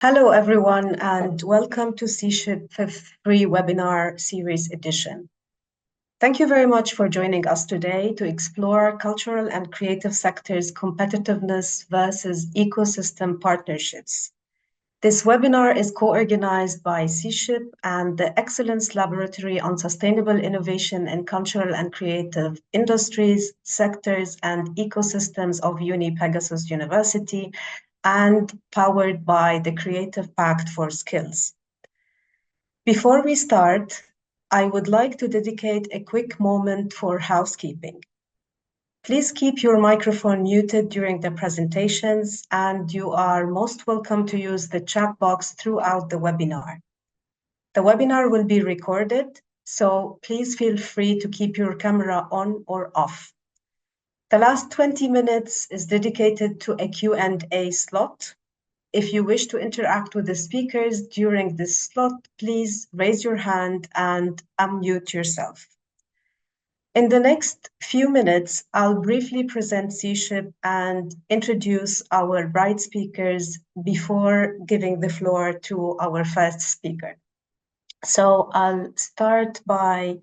Hello, everyone, and welcome to CSHIP fifth free webinar series edition. Thank you very much for joining us today to explore cultural and creative sectors competitiveness versus ecosystem partnerships. This webinar is co-organized by CSHIP and the Excellence Laboratory on Sustainable Innovation in Cultural and Creative Industries, Sectors, and Ecosystems of UniPegaso University, and powered by the Creative Pact for Skills. Before we start, I would like to dedicate a quick moment for housekeeping. Please keep your microphone muted during the presentations, and you are most welcome to use the chat box throughout the webinar. The webinar will be recorded, so please feel free to keep your camera on or off. The last 20 minutes is dedicated to a Q&A slot. If you wish to interact with the speakers during this slot, please raise your hand and unmute yourself. In the next few minutes, I'll briefly present CSHIP and introduce our bright speakers before giving the floor to our first speaker. So I'll start by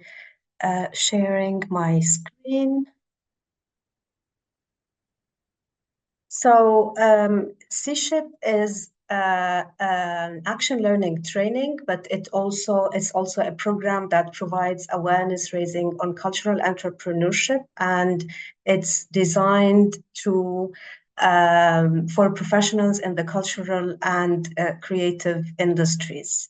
sharing my screen. So CSHIP is an action learning training, but it's also a program that provides awareness raising on cultural entrepreneurship, and it's designed to for professionals in the cultural and creative industries.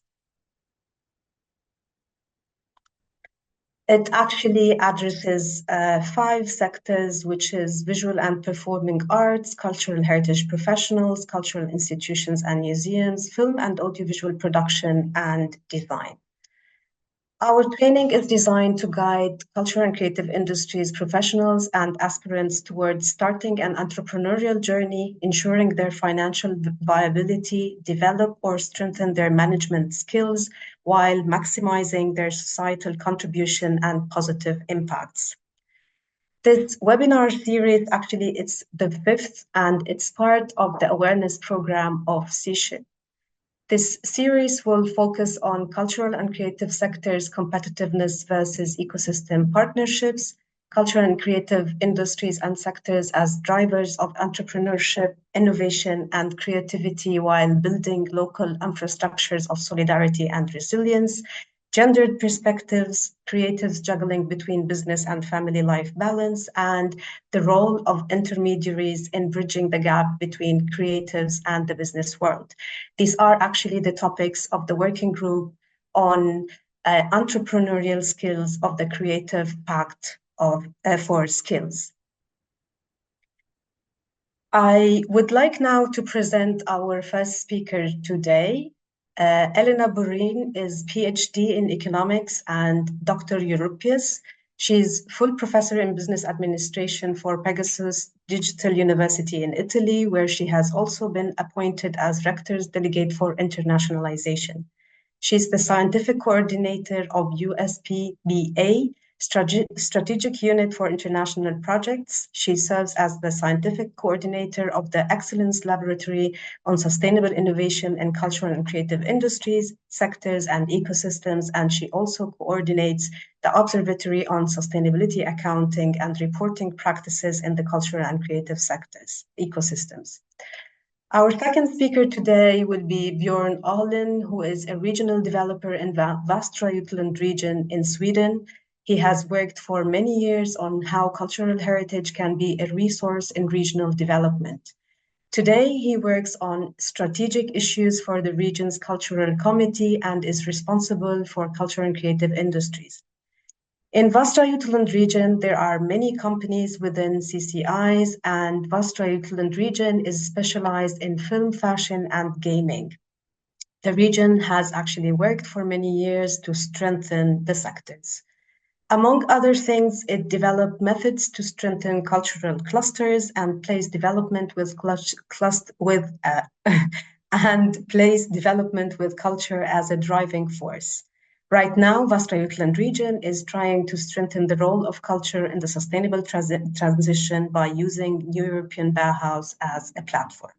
It actually addresses 5 sectors, which is visual and performing arts, cultural heritage professionals, cultural institutions and museums, film and audiovisual production, and design. Our training is designed to guide cultural and creative industries professionals and aspirants towards starting an entrepreneurial journey, ensuring their financial viability, develop or strengthen their management skills, while maximizing their societal contribution and positive impacts. This webinar series, actually, it's the 5th, and it's part of the awareness program of CSHIP. This series will focus on cultural and creative sectors competitiveness versus ecosystem partnerships, cultural and creative industries and sectors as drivers of entrepreneurship, innovation, and creativity while building local infrastructures of solidarity and resilience, gendered perspectives, creatives juggling between business and family life balance, and the role of intermediaries in bridging the gap between creatives and the business world. These are actually the topics of the working group on entrepreneurial skills of the Creative Pact for Skills. I would like now to present our first speaker today. Elena Borin is PhD in economics and Dr. Europeus. She's full professor in business administration for Pegasus Digital University in Italy, where she has also been appointed as rector's delegate for internationalization. She's the scientific coordinator of USPBA, Strategic Unit for International Projects. She serves as the scientific coordinator of the Excellence Laboratory on Sustainable Innovation in Cultural and Creative Industries, Sectors, and Ecosystems, and she also coordinates the Observatory on Sustainability Accounting and Reporting Practices in the Cultural and Creative Sectors, Ecosystems. Our second speaker today will be Björn Ohlén, who is a regional developer in the Västra Götaland region in Sweden. He has worked for many years on how cultural heritage can be a resource in regional development. Today, he works on strategic issues for the region's cultural committee and is responsible for cultural and creative industries. In Västra Götaland region, there are many companies within CCIs, and Västra Götaland region is specialized in film, fashion, and gaming. The region has actually worked for many years to strengthen the sectors. Among other things, it developed methods to strengthen cultural clusters and place development with culture as a driving force. Right now, Västra Götaland region is trying to strengthen the role of culture in the sustainable transition by using European Bauhaus as a platform.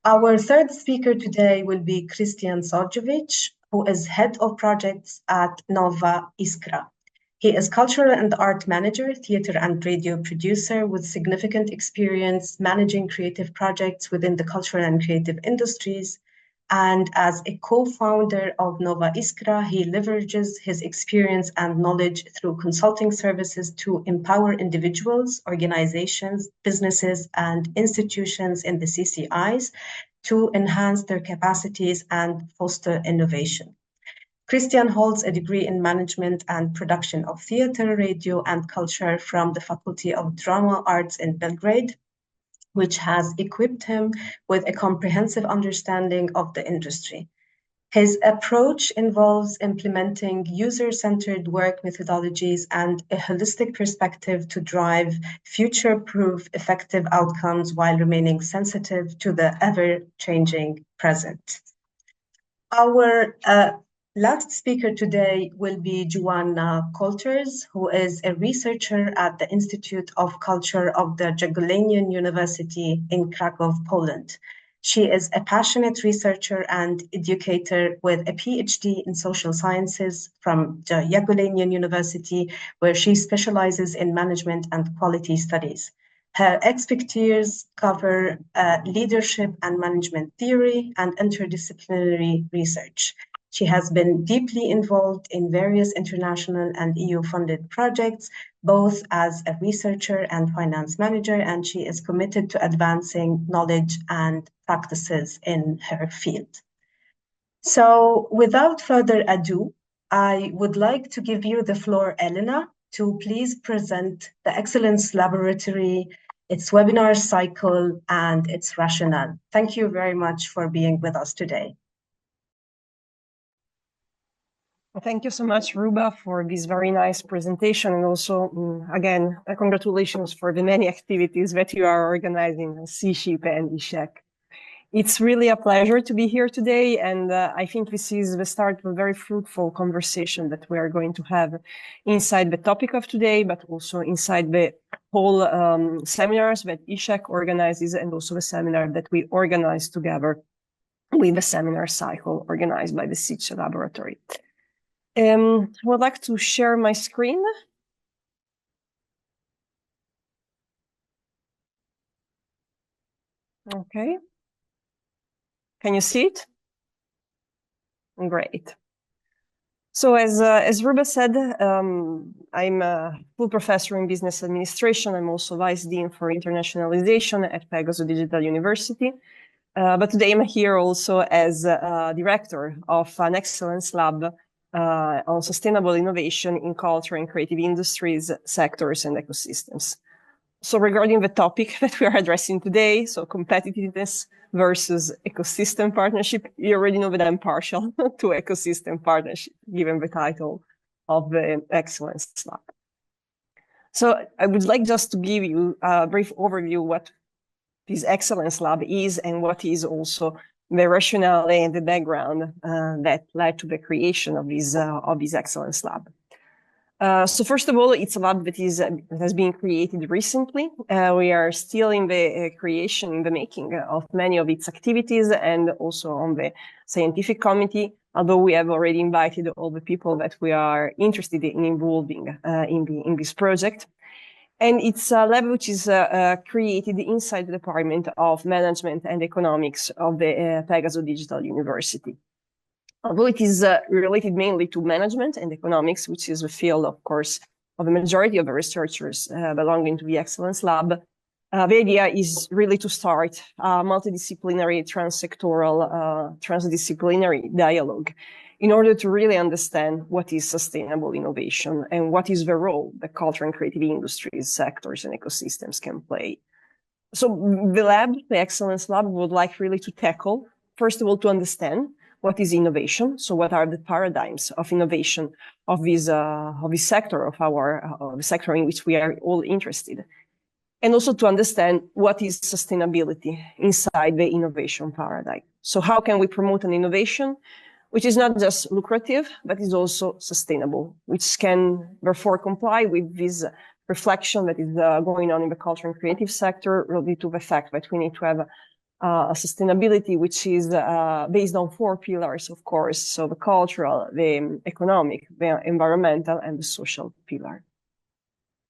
Our third speaker today will be Kristijan Sujevic, who is Head of Projects at Nova Iskra. He is Cultural and Art Manager, Theater and Radio Producer with significant experience managing creative projects within the cultural and creative industries. And as a co-founder of Nova Iskra, he leverages his experience and knowledge through consulting services to empower individuals, organizations, businesses, and institutions in the CCIs to enhance their capacities and foster innovation. Kristijan holds a degree in management and production of theater, radio, and culture from the Faculty of Drama Arts in Belgrade, which has equipped him with a comprehensive understanding of the industry. His approach involves implementing user-centered work methodologies and a holistic perspective to drive future-proof, effective outcomes while remaining sensitive to the ever-changing present. Our last speaker today will be Joanna Kotlarz, who is a researcher at the Institute of Culture of the Jagiellonian University in Krakow, Poland. She is a passionate researcher and educator with a PhD in social sciences from the Jagiellonian University, where she specializes in management and quality studies. Her expertise cover leadership and management theory and interdisciplinary research. She has been deeply involved in various international and EU-funded projects, both as a researcher and finance manager, and she is committed to advancing knowledge and practices in her field. So without further ado, I would like to give you the floor, Elena, to please present the Excellence Laboratory, its webinar cycle, and its rationale. Thank you very much for being with us today. Thank you so much, Ruba, for this very nice presentation. And also, again, congratulations for the many activities that you are organizing at CSHIP and ISHEC. It's really a pleasure to be here today. And I think this is the start of a very fruitful conversation that we are going to have inside the topic of today, but also inside the whole seminars that ISHEC organizes and also the seminar that we organize together with the seminar cycle organized by the CCI Laboratory. I would like to share my screen. Okay. Can you see it? Great. So as Ruba said, I'm a full professor in business administration. I'm also vice dean for internationalization at Pegaso Digital University. But today I'm here also as director of an excellence lab on sustainable innovation in culture and creative industries, sectors, and ecosystems. So regarding the topic that we are addressing today, so competitiveness versus ecosystem partnership, you already know that I'm partial to ecosystem partnership, given the title of the Excellence Lab. So I would like just to give you a brief overview what this Excellence Lab is and what is also the rationale and the background that led to the creation of this Excellence Lab. So first of all, it's a lab that has been created recently. We are still in the creation, in the making of many of its activities and also on the scientific committee, although we have already invited all the people that we are interested in involving in this project. And it's a lab which is created inside the Department of Management and Economics of the Pegaso Digital University. Although it is related mainly to management and economics, which is the field, of course, of the majority of the researchers belonging to the Excellence Lab, the idea is really to start a multidisciplinary, transsectoral, transdisciplinary dialogue in order to really understand what is sustainable innovation and what is the role that culture and creative industries, sectors, and ecosystems can play. So the lab, the Excellence Lab, would like really to tackle, first of all, to understand what is innovation. So what are the paradigms of innovation of this sector, of the sector in which we are all interested? And also to understand what is sustainability inside the innovation paradigm. So how can we promote an innovation which is not just lucrative, but is also sustainable, which can therefore comply with this reflection that is going on in the culture and creative sector related to the fact that we need to have sustainability, which is based on 4 pillars, of course. So the cultural, the economic, the environmental, and the social pillar.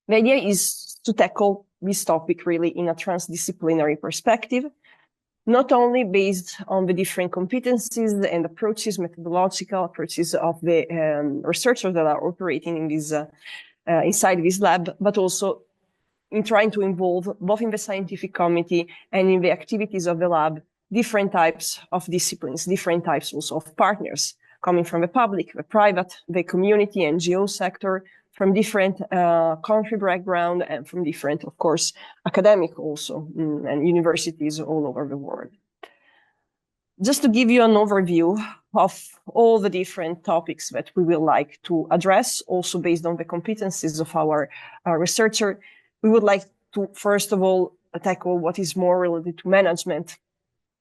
The idea is to tackle this topic really in a transdisciplinary perspective, not only based on the different competencies and approaches, methodological approaches of the researchers that are operating in this, inside this lab, but also in trying to involve, both in the scientific committee and in the activities of the lab, different types of disciplines, different types also of partners, coming from the public, the private, the community, NGO sector, from different country background, and from different, of course, academic also, and universities all over the world. Just to give you an overview of all the different topics that we will like to address, also based on the competencies of our researcher, we would like to, first of all, tackle what is more related to management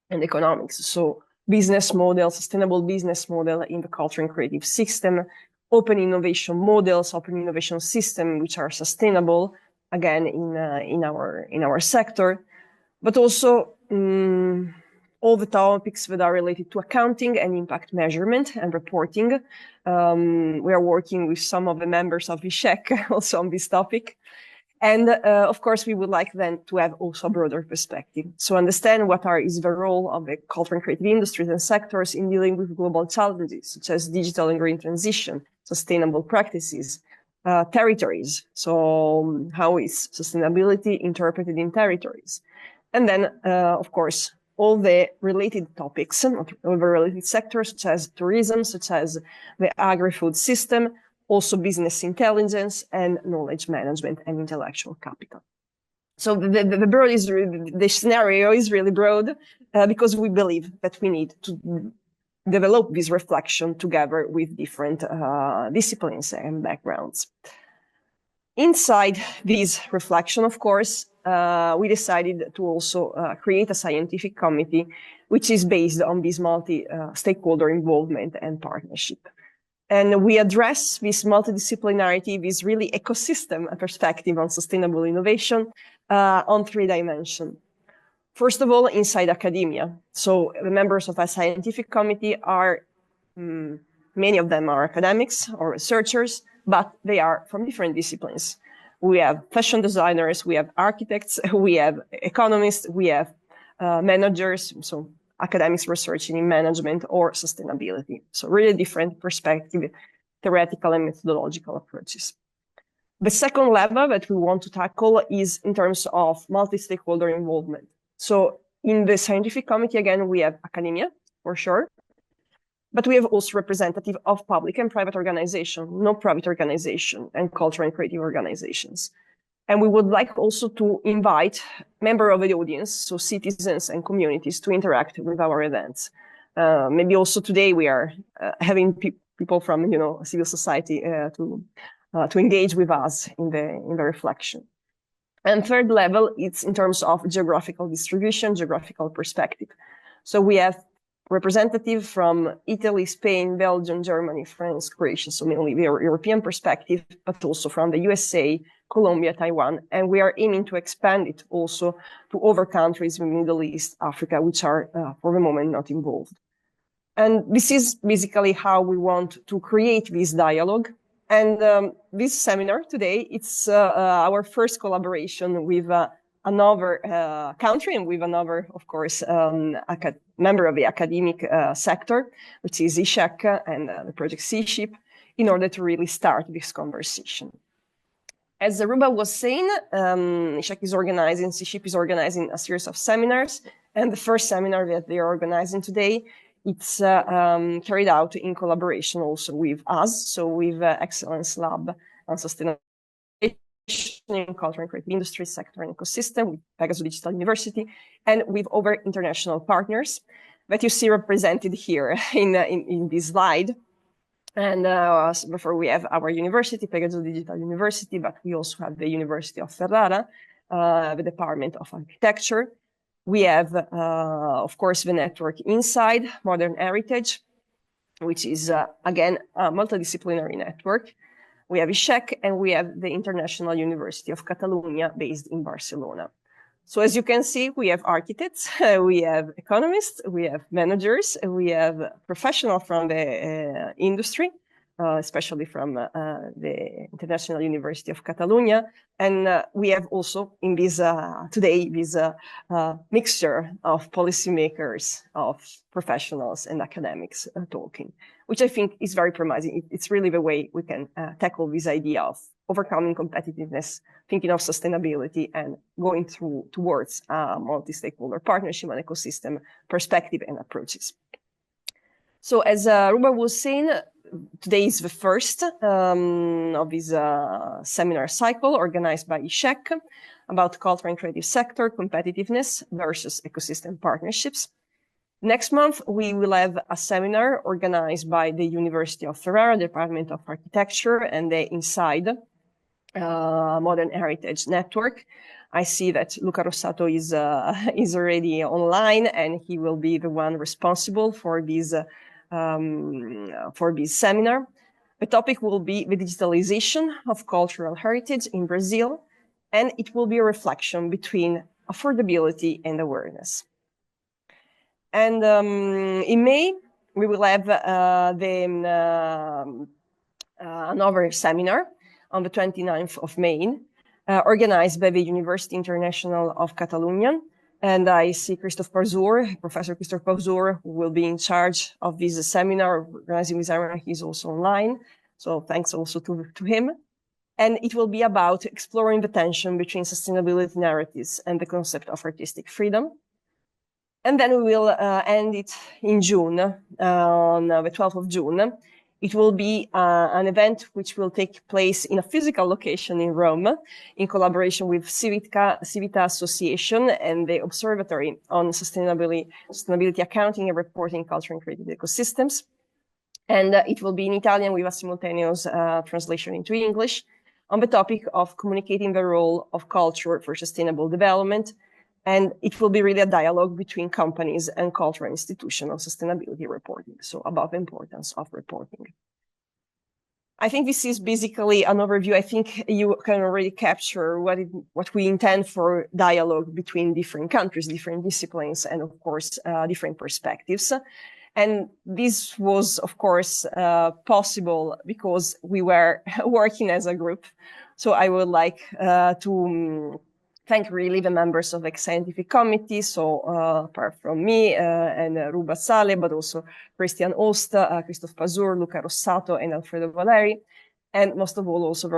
and economics. So business model, sustainable business model in the culture and creative system, open innovation models, open innovation system, which are sustainable, again, in our sector, but also all the topics that are related to accounting and impact measurement and reporting. We are working with some of the members of ISHEC also on this topic. And of course, we would like then to have also a broader perspective. So understand what is the role of the cultural and creative industries and sectors in dealing with global challenges, such as digital and green transition, sustainable practices, territories. So how is sustainability interpreted in territories? And then, of course, all the related topics, all the related sectors, such as tourism, such as the agri-food system, also business intelligence and knowledge management and intellectual capital. So the scenario is really broad because we believe that we need to develop this reflection together with different disciplines and backgrounds. Inside this reflection, of course, we decided to also create a scientific committee, which is based on this multi-stakeholder involvement and partnership. And we address this multidisciplinarity, this really ecosystem perspective on sustainable innovation on 3 dimensions. First of all, inside academia. So the members of a scientific committee are, many of them are academics or researchers, but they are from different disciplines. We have fashion designers, we have architects, we have economists, we have managers, so academics researching in management or sustainability. So really different perspective, theoretical and methodological approaches. The second level that we want to tackle is in terms of multi-stakeholder involvement. So in the scientific committee, again, we have academia, for sure, but we have also representative of public and private organization, non-profit organization, and cultural and creative organizations. And we would like also to invite members of the audience, so citizens and communities, to interact with our events. Maybe also today we are having people from, civil society to engage with us in the reflection. And third level, it's in terms of geographical distribution, geographical perspective. So we have representative from Italy, Spain, Belgium, Germany, France, Croatia, so mainly the European perspective, but also from the USA, Colombia, Taiwan, and we are aiming to expand it also to other countries in Middle East, Africa, which are for the moment not involved. And this is basically how we want to create this dialogue. And this seminar today, it's our first collaboration with another country and with another, of course, member of the academic sector, which is ISHEC and the project C-Ship, in order to really start this conversation. As Ruba was saying, ISHEC is organizing, C-Ship is organizing a series of seminars, and the first seminar that they are organizing today, it's carried out in collaboration also with us, so with Excellence Lab on Sustainability in Culture and Creative Industry Sector and Ecosystem, with Pegaso Digital University, and with other international partners that you see represented here in this slide. And before we have our university, Pegaso Digital University, but we also have the University of Ferrara, the Department of Architecture. We have, of course, the network inside Modern Heritage, which is, again, a multidisciplinary network. We have ISHEC, and we have the International University of Catalonia, based in Barcelona. So as you can see, we have architects, we have economists, we have managers, we have professionals from the industry, especially from the International University of Catalonia. And we have also in this today this mixture of policymakers, of professionals and academics talking, which I think is very promising. It's really the way we can tackle this idea of overcoming competitiveness, thinking of sustainability, and going towards multi-stakeholder partnership and ecosystem perspective and approaches. So as Ruba was saying, today is the first of this seminar cycle organized by ISHEC about culture and creative sector competitiveness versus ecosystem partnerships. Next month, we will have a seminar organized by the University of Ferrara, Department of Architecture, and the Inside Modern Heritage Network. I see that Luca Rossato is already online, and he will be the one responsible for this seminar. The topic will be the digitalization of cultural heritage in Brazil, and it will be a reflection between affordability and awareness. And in May, we will have another seminar on the 29th of May, organized by the University International of Catalonia. And I see Professor Christoph Pauzur, who will be in charge of this seminar, organizing this seminar. He's also online. So thanks also to him. And it will be about exploring the tension between sustainability narratives and the concept of artistic freedom. And then we will end it in June, on the 12th of June. It will be an event which will take place in a physical location in Rome, in collaboration with Civita Association and the Observatory on Sustainability Accounting and Reporting, Culture and Creative Ecosystems. And it will be in Italian with a simultaneous translation into English on the topic of communicating the role of culture for sustainable development. And it will be really a dialogue between companies and cultural institutions on sustainability reporting, so about the importance of reporting. I think this is basically an overview. I think you can already capture what we intend for dialogue between different countries, different disciplines, and of course, different perspectives. And this was, of course, possible because we were working as a group. So I would like to thank really the members of the scientific committee, so apart from me and Ruba, Saleh, but also Kristijan Sujevic, Christoph Pauzur, Luca Rossato, and Alfredo Valeri, and most of all also the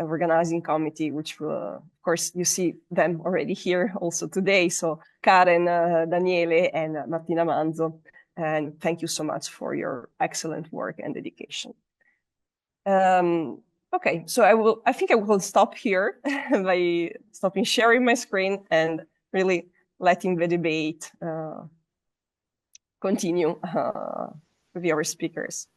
organizing committee, which of course you see them already here also today, so Karen, Daniele, and Martina Manzo, and thank you so much for your excellent work and dedication. Okay, so I think I will stop here by stopping sharing my screen and really letting the debate continue with your speakers.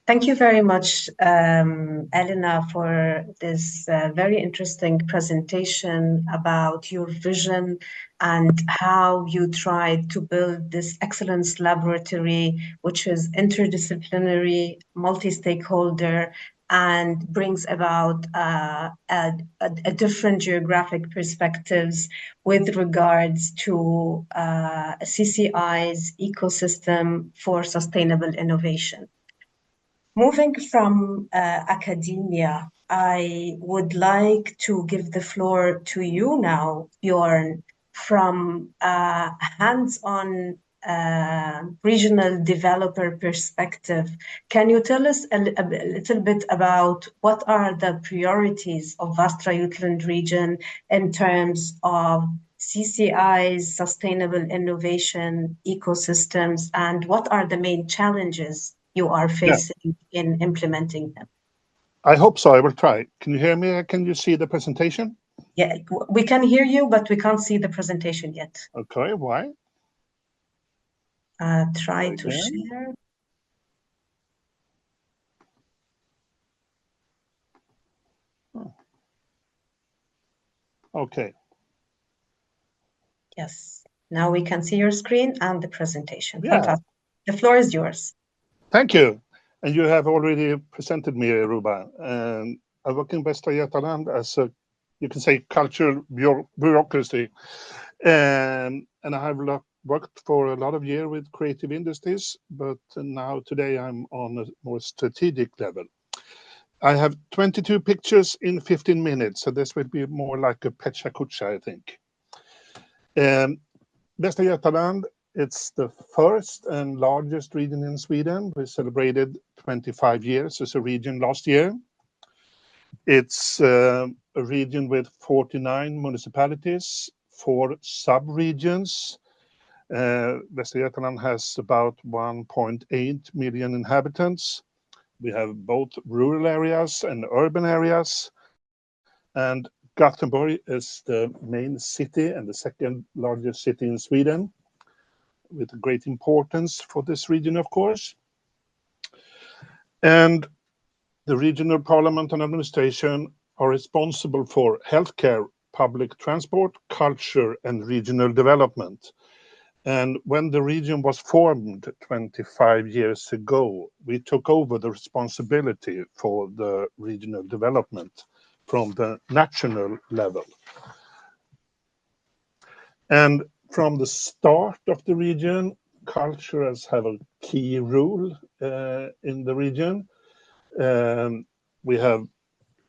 Thank you very much, Elena, for this very interesting presentation about your vision and how you tried to build this excellence laboratory, which is interdisciplinary, multi-stakeholder, and brings about a different geographic perspectives with regards to CCIs ecosystem for sustainable innovation. Moving from academia, I would like to give the floor to you now, Björn, from a hands-on regional developer perspective. Can you tell us a little bit about what are the priorities of Västra Götaland region in terms of CCIs, sustainable innovation, ecosystems, and what are the main challenges you are facing in implementing them? I hope so. I will try. Can you hear me? Can you see the presentation? Yeah, we can hear you, but we can't see the presentation yet. Okay, why? Try to share. Okay. Yes, now we can see your screen and the presentation. Yeah. Fantastic. The floor is yours. Thank you. And you have already presented me, Ruba. I work in Västra Götaland as a you can say, cultural bureaucracy. And I have worked for a lot of years with creative industries, but now today I'm on a more strategic level. I have 22 pictures in 15 minutes, so this will be more like a Pecha Kucha, I think. Västra Götaland, it's the first and largest region in Sweden. We celebrated 25 years as a region last year. It's a region with 49 municipalities, 4 sub-regions. Västra Götaland has about 1.8 million inhabitants. We have both rural areas and urban areas. And Gothenburg is the main city and the second largest city in Sweden, with great importance for this region, of course. And the regional parliament and administration are responsible for healthcare, public transport, culture, and regional development. And when the region was formed 25 years ago, we took over the responsibility for the regional development from the national level. And from the start of the region, culture has had a key role in the region. We have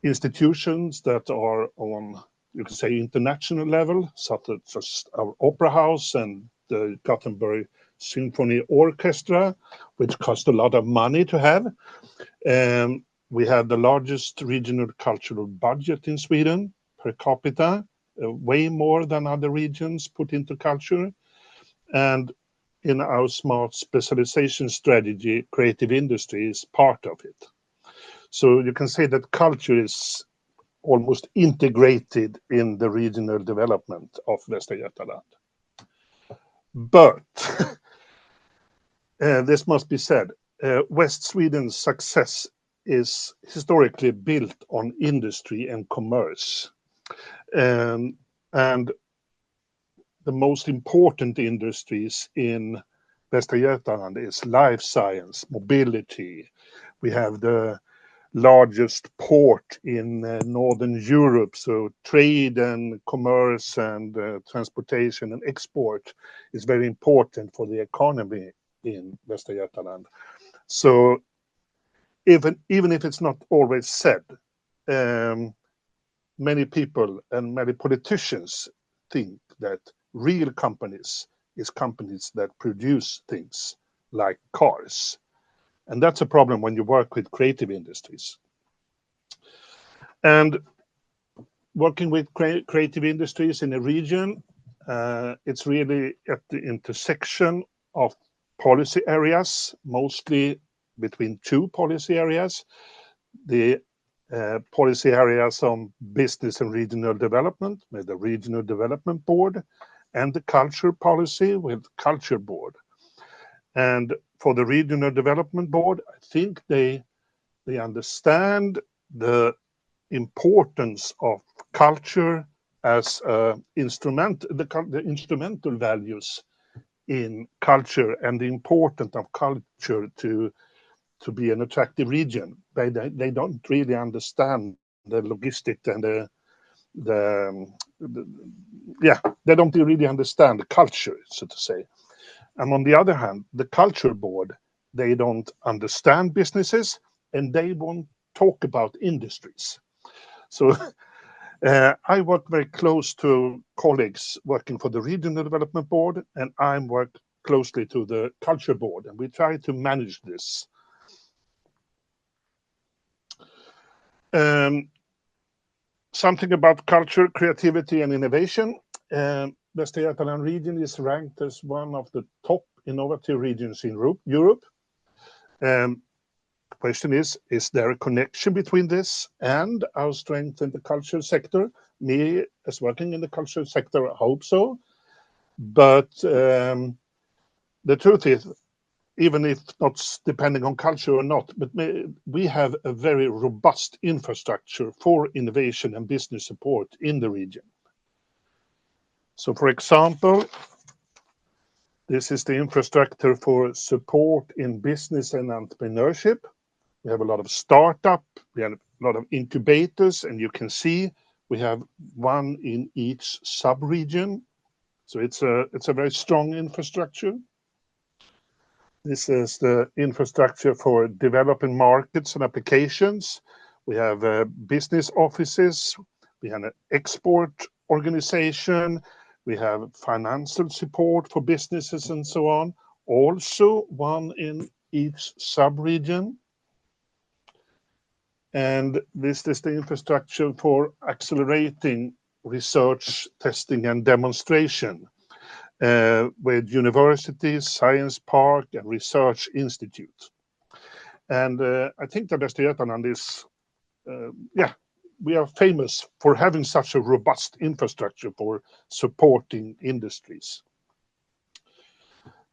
institutions that are on, you can say, international level, such as our opera house and the Gothenburg Symphony Orchestra, which cost a lot of money to have. We have the largest regional cultural budget in Sweden per capita, way more than other regions put into culture. And in our smart specialization strategy, creative industry is part of it. So you can say that culture is almost integrated in the regional development of Västra Götaland. But this must be said, West Sweden's success is historically built on industry and commerce. And the most important industries in Västra Götaland is life science, mobility. We have the largest port in Northern Europe, so trade and commerce and transportation and export is very important for the economy in Västra Götaland. So even if it's not always said, many people and many politicians think that real companies is companies that produce things like cars. And that's a problem when you work with creative industries. And working with creative industries in a region, it's really at the intersection of policy areas, mostly between 2 policy areas. The policy areas on business and regional development with the Regional Development Board, and the culture policy with Culture Board. And for the Regional Development Board, I think they understand the importance of culture as the instrumental values in culture, and the importance of culture to be an attractive region. They don't really understand the logistics and they don't really understand the culture, so to say. And on the other hand, the Culture Board, they don't understand businesses and they won't talk about industries. So I work very close to colleagues working for the Regional Development Board, and I work closely to the Culture Board, and we try to manage this. Something about culture, creativity, and innovation. Västra Götaland region is ranked as one of the top innovative regions in Europe. The question is there a connection between this and our strength in the cultural sector? Me, as working in the cultural sector, I hope so. But the truth is, even if not depending on culture or not, but we have a very robust infrastructure for innovation and business support in the region. So, for example, this is the infrastructure for support in business and entrepreneurship. We have a lot of startup, we have a lot of incubators, and you can see We have one in each sub-region. So it's a very strong infrastructure. This is the infrastructure for developing markets and applications. We have business offices. We have an export organization. We have financial support for businesses and so on. Also one in each sub-region. And this is the infrastructure for accelerating research, testing, and demonstration with universities, science park, and research institute. And I think that Västra Götaland is, we are famous for having such a robust infrastructure for supporting industries.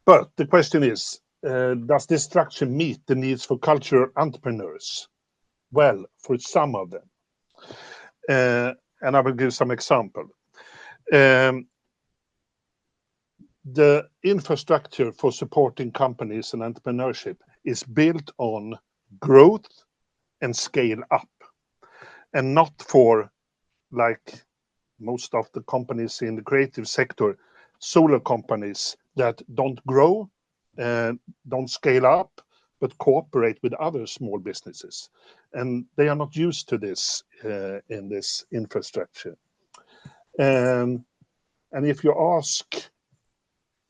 But the question is, does this structure meet the needs for cultural entrepreneurs? Well, for some of them. And I will give some example. The infrastructure for supporting companies and entrepreneurship is built on growth and scale up, and not for, like most of the companies in the creative sector, solo companies that don't grow and don't scale up, but cooperate with other small businesses. And they are not used to this in this infrastructure. And if you ask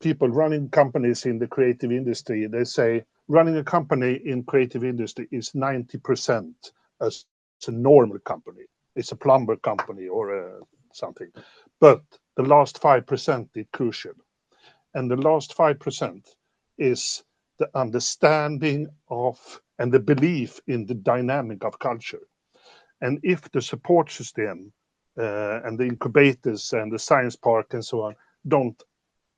people running companies in the creative industry, they say running a company in creative industry is 90% as a normal company. It's a plumber company or something. But the last 5% is crucial. And the last 5% is the understanding of and the belief in the dynamic of culture. And if the support system and the incubators and the science park and so on don't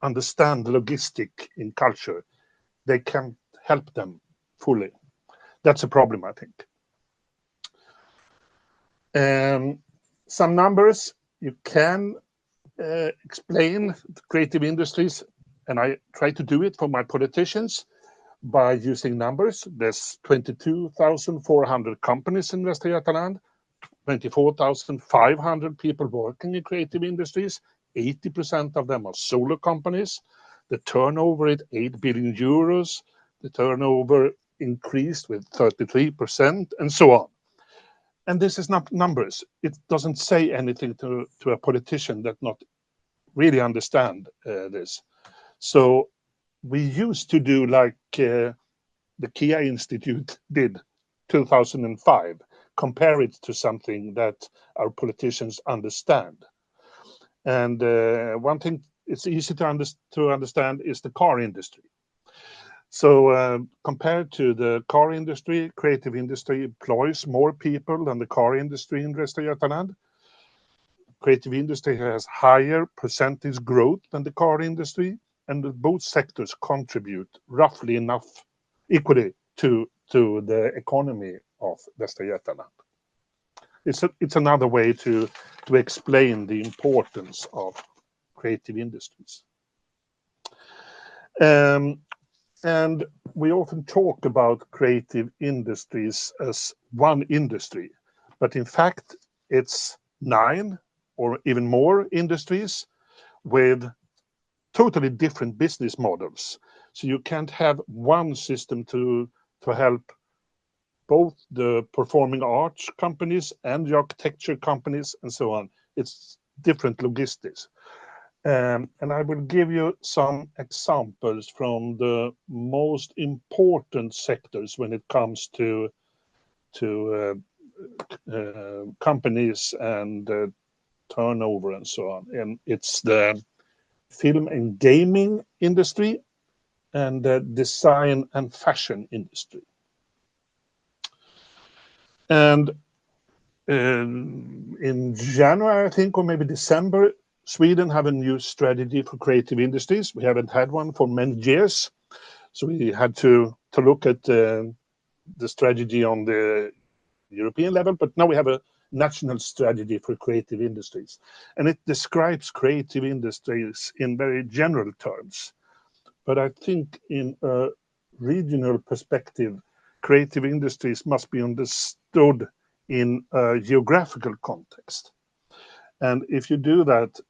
understand the logistic in culture, they can't help them fully. That's a problem, I think. Some numbers, you can explain the creative industries, and I try to do it for my politicians by using numbers. There's 22,400 companies in Västra Götaland, 24,500 people working in creative industries. 80% of them are solo companies. The turnover is 8 billion euros. The turnover increased with 33%, and so on. And this is not numbers. It doesn't say anything to a politician that not really understand this. So we used to do like the Kia Institute did 2005, compare it to something that our politicians understand. And one thing it's easy to understand is the car industry. So compared to the car industry, creative industry employs more people than the car industry in Västra Götaland. Creative industry has higher percentage growth than the car industry, and both sectors contribute roughly enough, equally to the economy of Västra Götaland. It's another way to explain the importance of creative industries. And we often talk about creative industries as one industry, but in fact, it's 9 or even more industries with totally different business models. So you can't have one system to help both the performing arts companies and the architecture companies and so on. It's different logistics. And I will give you some examples from the most important sectors when it comes to companies and turnover and so on. And it's the film and gaming industry and the design and fashion industry. And in January, I think, or maybe December, Sweden have a new strategy for creative industries. We haven't had one for many years. So we had to look at the strategy on the European level, but now we have a national strategy for creative industries. And it describes creative industries in very general terms. But I think in a regional perspective, creative industries must be understood in a geographical context. And if you do that,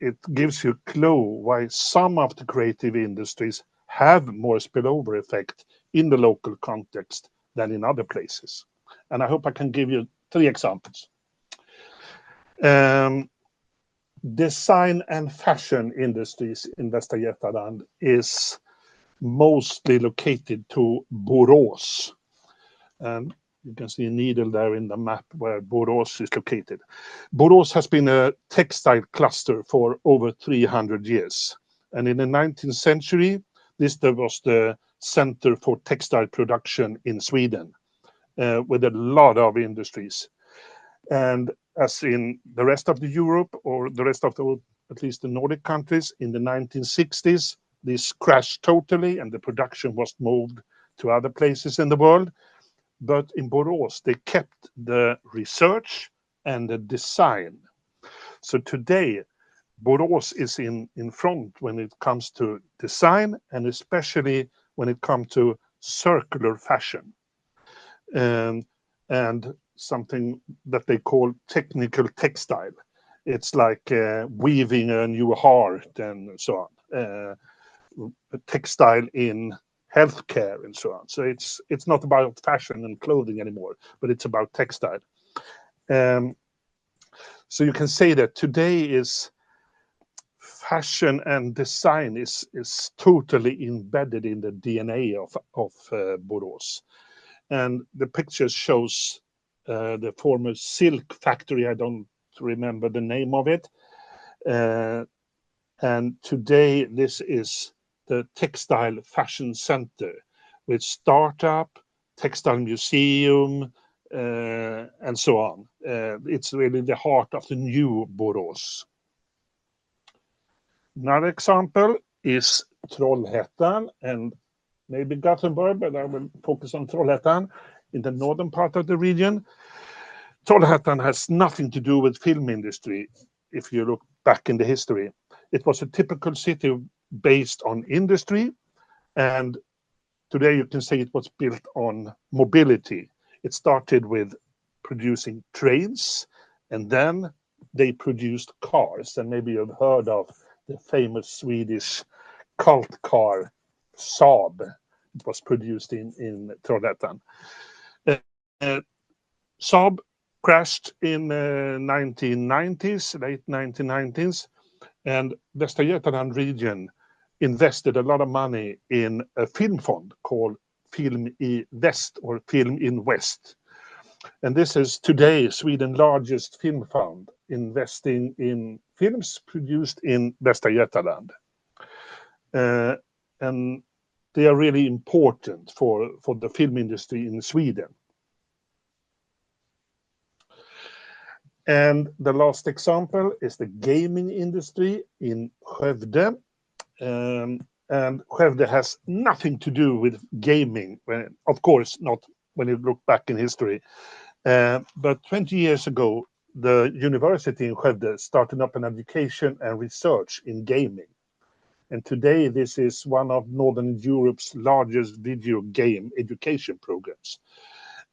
it gives you a clue why some of the creative industries have more spillover effect in the local context than in other places. And I hope I can give you 3 examples. Design and fashion industries in Västra Götaland is mostly located to Borås. And you can see a needle there in the map where Borås is located. Borås has been a textile cluster for over 300 years. And in the 19th century, this was the center for textile production in Sweden, with a lot of industries. And as in the rest of the Europe, or the rest of the, at least the Nordic countries, in the 1960s, this crashed totally and the production was moved to other places in the world. But in Borås, they kept the research and the design. So today, Borås is in front when it comes to design, and especially when it comes to circular fashion. And something that they call technical textile. It's like weaving a new heart and so on. Textile in healthcare and so on. So it's not about fashion and clothing anymore, but it's about textile. So you can say that today is fashion and design is totally embedded in the DNA of Borås. And the picture shows the former silk factory. I don't remember the name of it. And today this is the Textile Fashion Center with startup, textile museum, and so on. It's really the heart of the new Borås. Another example is Trollhättan and maybe Gothenburg, but I will focus on Trollhättan in the northern part of the region. Trollhättan has nothing to do with film industry if you look back in the history. It was a typical city based on industry, and today you can say it was built on mobility. It started with producing trains, and then they produced cars. And maybe you've heard of the famous Swedish cult car Saab. It was produced in Trollhättan. Saab crashed in 1990s, late 1990s, and Västra Götaland region invested a lot of money in a film fund called Film i Väst or Film in West. And this is today Sweden's largest film fund, investing in films produced in Västra Götaland. And they are really important for the film industry in Sweden. And the last example is the gaming industry in Skövde. And Skövde has nothing to do with gaming, of course, not when you look back in history. But 20 years ago, the university in Skövde started up an education and research in gaming. And today, this is one of Northern Europe's largest video game education programs.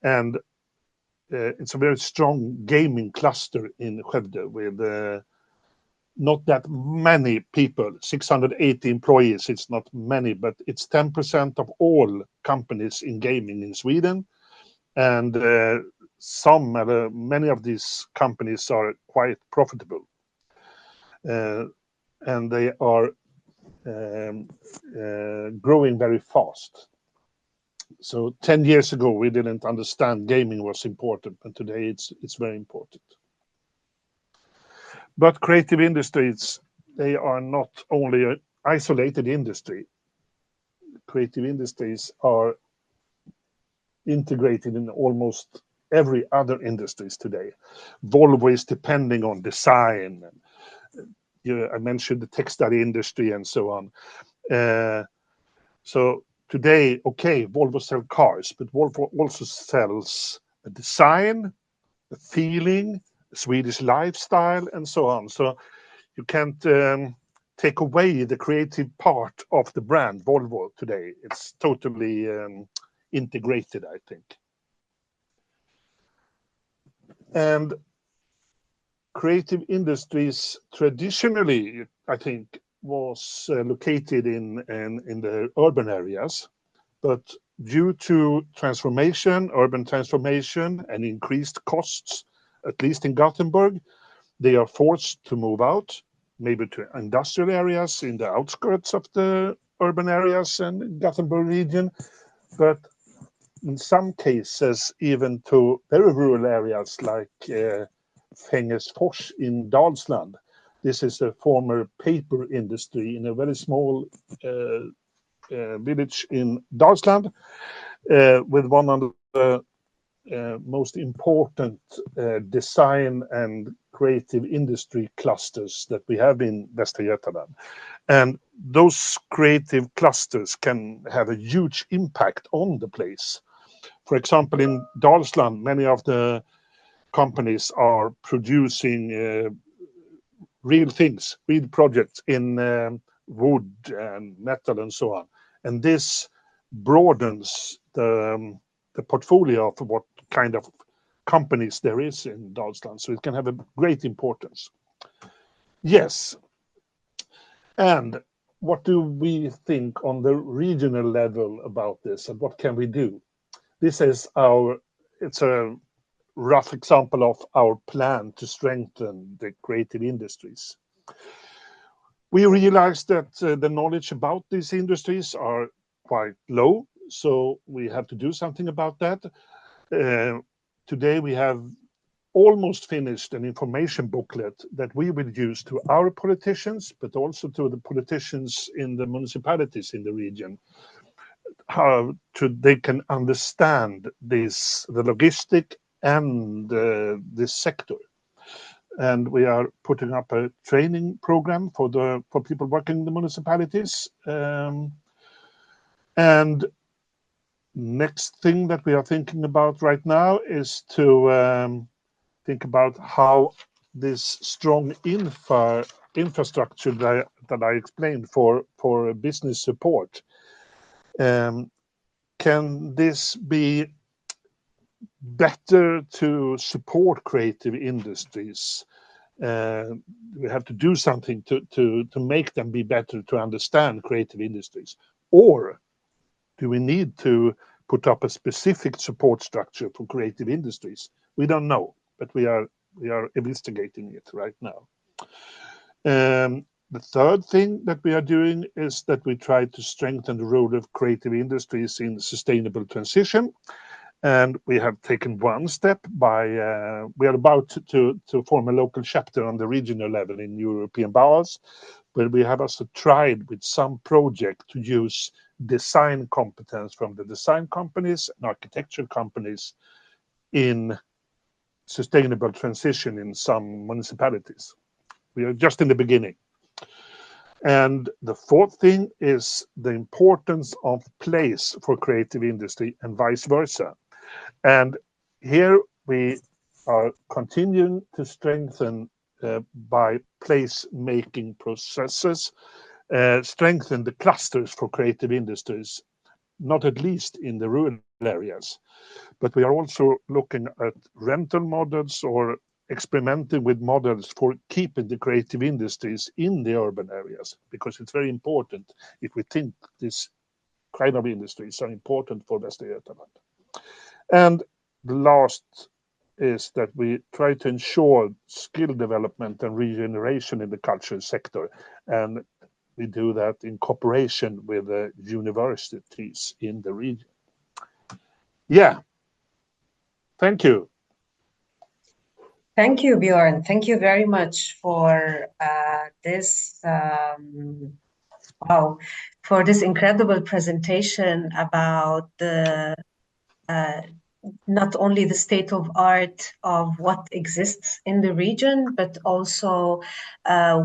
And it's a very strong gaming cluster in Skövde with not that many people, 680 employees. It's not many, but it's 10% of all companies in gaming in Sweden. And many of these companies are quite profitable. And they are growing very fast. So 10 years ago, we didn't understand gaming was important, but today it's very important. But creative industries, they are not only an isolated industry. Creative industries are integrated in almost every other industries today. Volvo is depending on design. I mentioned the textile industry and so on. So today, okay, Volvo sells cars, but Volvo also sells a design, a feeling, a Swedish lifestyle, and so on. So you can't take away the creative part of the brand Volvo today. It's totally integrated, I think. And creative industries traditionally, I think, was located in the urban areas, but due to urban transformation and increased costs, at least in Gothenburg, they are forced to move out, maybe to industrial areas in the outskirts of the urban areas and Gothenburg region, but in some cases even to very rural areas like Fengersfors in Dalsland. This is a former paper industry in a very small village in Dalsland, with one of the most important design and creative industry clusters that we have in Västra Götaland. And those creative clusters can have a huge impact on the place. For example, in Dalsland, many of the companies are producing real things, real projects in wood and metal and so on. And this broadens the portfolio of what kind of companies there is in Dalsland. So it can have a great importance. Yes. And what do we think on the regional level about this, and what can we do? This is it's a rough example of our plan to strengthen the creative industries. We realized that the knowledge about these industries are quite low, so we have to do something about that. Today we have almost finished an information booklet that we will use to our politicians, but also to the politicians in the municipalities in the region, how they can understand the logistic and this sector. And we are putting up a training program for people working in the municipalities. And next thing that we are thinking about right now is to think about how this strong infrastructure that I explained for business support, can this be better to support creative industries? We have to do something to make them be better to understand creative industries. Or do we need to put up a specific support structure for creative industries? We don't know, but we are investigating it right now. The third thing that we are doing is that we try to strengthen the role of creative industries in sustainable transition. And we have taken one step by, we are about to form a local chapter on the regional level in European Bauhaus, where we have also tried with some project to use design competence from the design companies and architecture companies in sustainable transition in some municipalities. We are just in the beginning. And the fourth thing is the importance of place for creative industry and vice versa. And here we are continuing to strengthen by place-making processes, strengthen the clusters for creative industries, not at least in the rural areas. But we are also looking at rental models or experimenting with models for keeping the creative industries in the urban areas, because it's very important if we think this kind of industries are important for Västra Götaland. And the last is that we try to ensure skill development and regeneration in the cultural sector. And we do that in cooperation with the universities in the region. Yeah. Thank you. Thank you, Björn. Thank you very much for this for this incredible presentation about the not only the state of art of what exists in the region, but also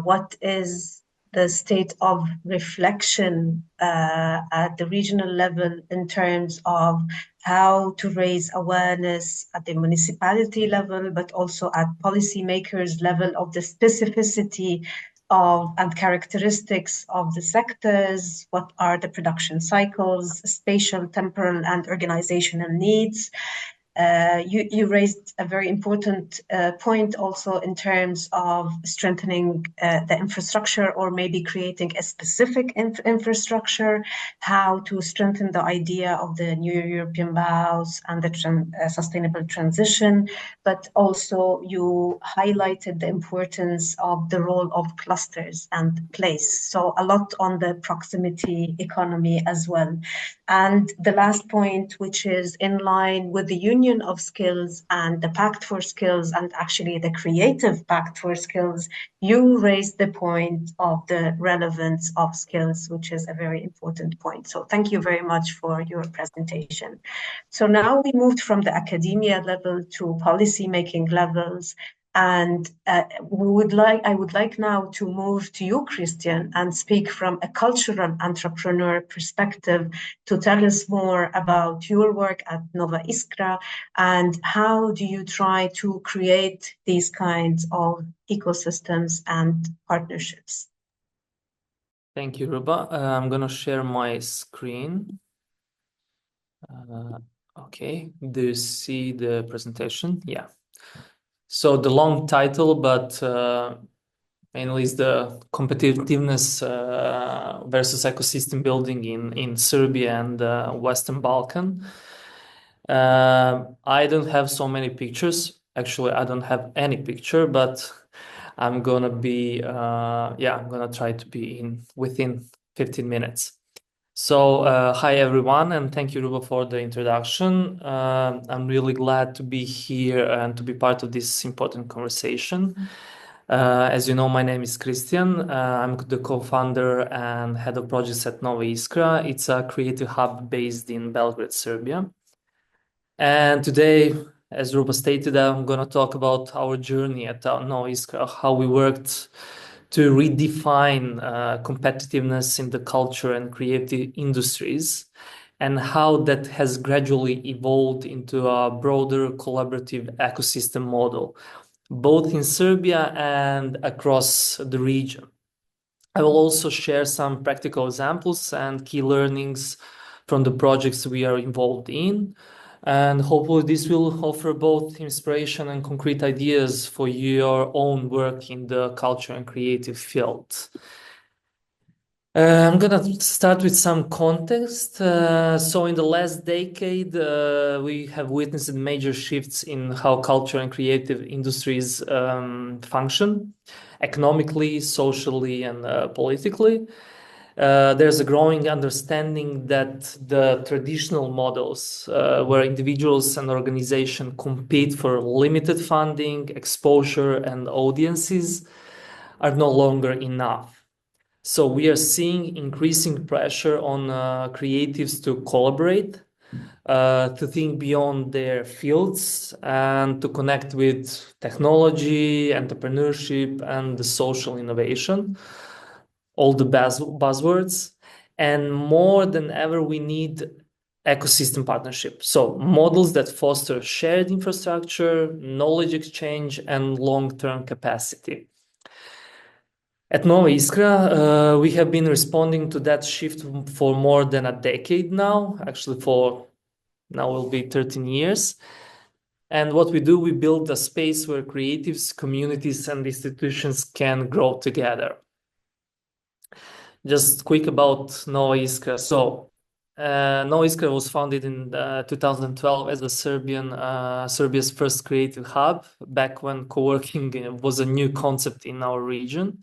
what is the state of reflection at the regional level in terms of how to raise awareness at the municipality level, but also at policymakers level of the specificity of and characteristics of the sectors, what are the production cycles, spatial, temporal, and organizational needs, You raised a very important point also in terms of strengthening the infrastructure, or maybe creating a specific infrastructure, how to strengthen the idea of the new European vows and the sustainable transition. But also you highlighted the importance of the role of clusters and place. So a lot on the proximity economy as well. And the last point, which is in line with the union of skills and the Pact for Skills, and actually the Creative Pact for Skills, you raised the point of the relevance of skills, which is a very important point. So thank you very much for your presentation. So now we moved from the academia level to policy-making levels. And I would like now to move to you, Kristijan, and speak from a cultural entrepreneur perspective to tell us more about your work at Nova Iskra and how do you try to create these kinds of ecosystems and partnerships. Thank you, Ruba. I'm going to share my screen. Okay, do you see the presentation? Yeah. So the long title, but mainly is the competitiveness versus ecosystem building in Serbia and Western Balkan. I don't have so many pictures. Actually, I don't have any picture, but I'm gonna be, I'm gonna try to be within 15 minutes. So, hi everyone, and thank you, Ruba, for the introduction. I'm really glad to be here and to be part of this important conversation. As you know, my name is Kristijan. I'm the co-founder and head of projects at Nova Iskra. It's a creative hub based in Belgrade, Serbia. And today, as Ruba stated, I'm going to talk about our journey at Nova Iskra, how we worked to redefine competitiveness in the culture and creative industries, and how that has gradually evolved into a broader collaborative ecosystem model, both in Serbia and across the region. I will also share some practical examples and key learnings from the projects we are involved in. And hopefully this will offer both inspiration and concrete ideas for your own work in the culture and creative field. I'm gonna start with some context. So in the last decade, we have witnessed major shifts in how culture and creative industries function, economically, socially, and politically. There's a growing understanding that the traditional models where individuals and organizations compete for limited funding, exposure, and audiences are no longer enough. So we are seeing increasing pressure on creatives to collaborate, to think beyond their fields, and to connect with technology, entrepreneurship, and the social innovation. All the buzzwords, and more than ever we need ecosystem partnership, so models that foster shared infrastructure, knowledge exchange, and long-term capacity. At Nova Iskra, we have been responding to that shift for more than a decade now, actually for now will be 13 years. And what we do, we build a space where creatives, communities, and institutions can grow together. Just quick about Nova Iskra. So, Nova Iskra was founded in 2012 as Serbia's first creative hub, back when co-working was a new concept in our region.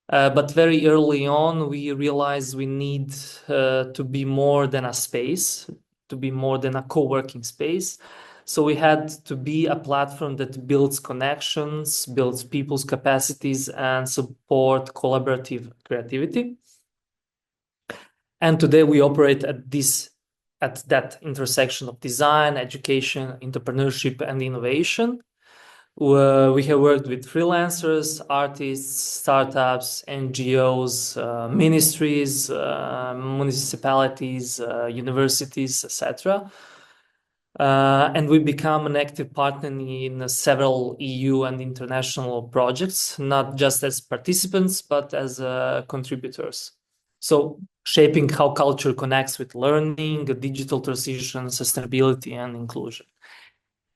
But very early on, we realized we need to be more than a space, to be more than a co-working space. So we had to be a platform that builds connections, builds people's capacities, and support collaborative creativity. And today we operate at that intersection of design, education, entrepreneurship, and innovation. We have worked with freelancers, artists, startups, NGOs, ministries, municipalities, universities, etc. And we become an active partner in several EU and international projects, not just as participants, but as contributors. So shaping how culture connects with learning, digital transition, sustainability, and inclusion.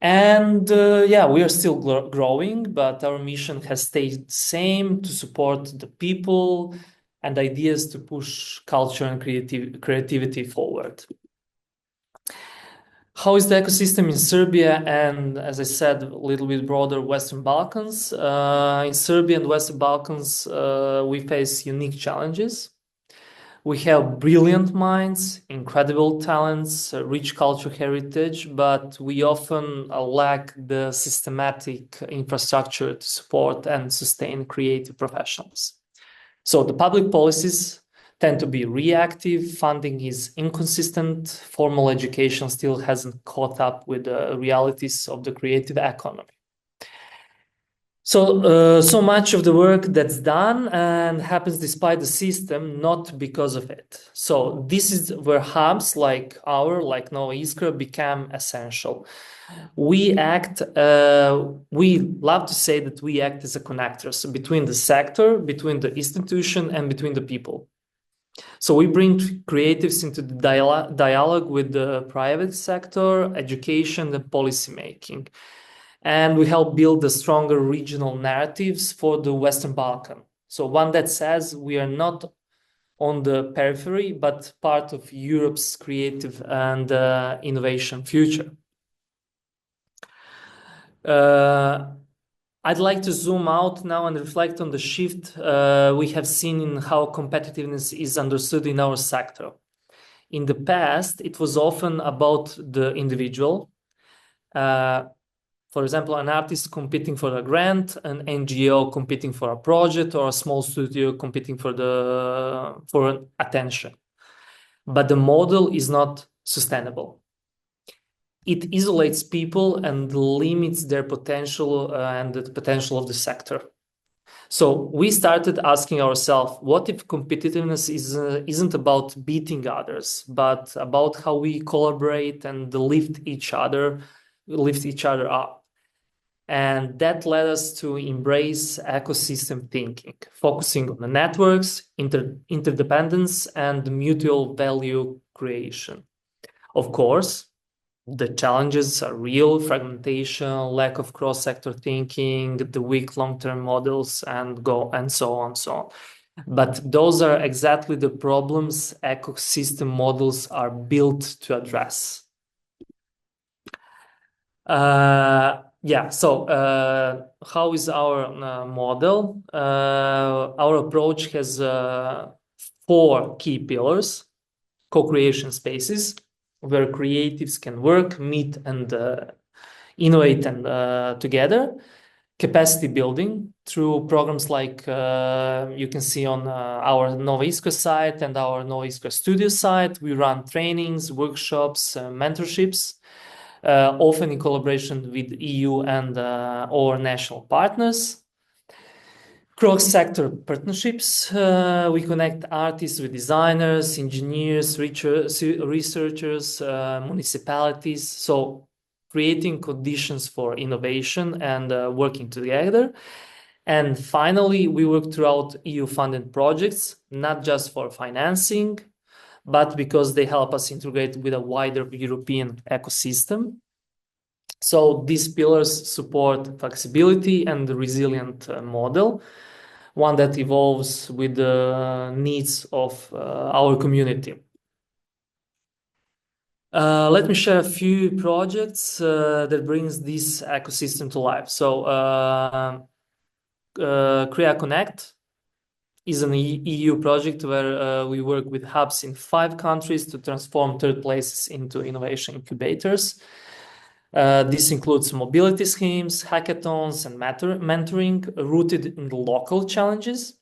And yeah, we are still growing, but our mission has stayed the same: to support the people and ideas to push culture and creativity forward. How is the ecosystem in Serbia and, as I said, a little bit broader Western Balkans? In Serbia and Western Balkans, we face unique challenges. We have brilliant minds, incredible talents, rich cultural heritage, but we often lack the systematic infrastructure to support and sustain creative professionals. So the public policies tend to be reactive, funding is inconsistent, formal education still hasn't caught up with the realities of the creative economy. So much of the work that's done and happens despite the system, not because of it. So this is where hubs like Nova Iskra, become essential. We love to say that we act as a connector, so between the sector, between the institution, and between the people. So we bring creatives into the dialogue with the private sector, education, and policy making. And we help build the stronger regional narratives for the Western Balkan. So one that says we are not on the periphery, but part of Europe's creative and innovation future. I'd like to zoom out now and reflect on the shift we have seen in how competitiveness is understood in our sector. In the past, it was often about the individual. For example, an artist competing for a grant, an NGO competing for a project, or a small studio competing for attention. But the model is not sustainable. It isolates people and limits their potential and the potential of the sector. So we started asking ourselves, what if competitiveness isn't about beating others, but about how we collaborate and lift each other up? And that led us to embrace ecosystem thinking, focusing on the networks, interdependence, and mutual value creation. Of course, the challenges are real: fragmentation, lack of cross-sector thinking, the weak long-term models, and so on. But those are exactly the problems ecosystem models are built to address. How is our model? Our approach has 4 key pillars: co-creation spaces, where creatives can work, meet, and innovate together; capacity building through programs like you can see on our Nova Iskra site and our Nova Iskra studio site. We run trainings, workshops, mentorships, often in collaboration with EU and or national partners. Cross-sector partnerships. We connect artists with designers, engineers, researchers, municipalities. So creating conditions for innovation and working together. And finally, we work throughout EU-funded projects, not just for financing, but because they help us integrate with a wider European ecosystem. So these pillars support flexibility and the resilient model, one that evolves with the needs of our community. Let me share a few projects that brings this ecosystem to life. So Crea Connect is an EU project where we work with hubs in 5 countries to transform third places into innovation incubators. This includes mobility schemes, hackathons, and mentoring rooted in the local challenges.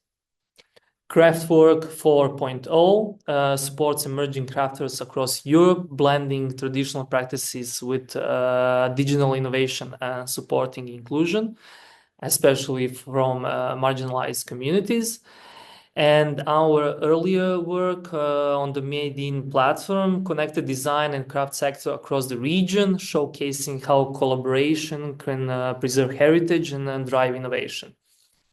Craftwork 4.0 supports emerging crafters across Europe, blending traditional practices with digital innovation and supporting inclusion, especially from marginalized communities. And our earlier work on the Made in platform connected design and craft sector across the region, showcasing how collaboration can preserve heritage and drive innovation.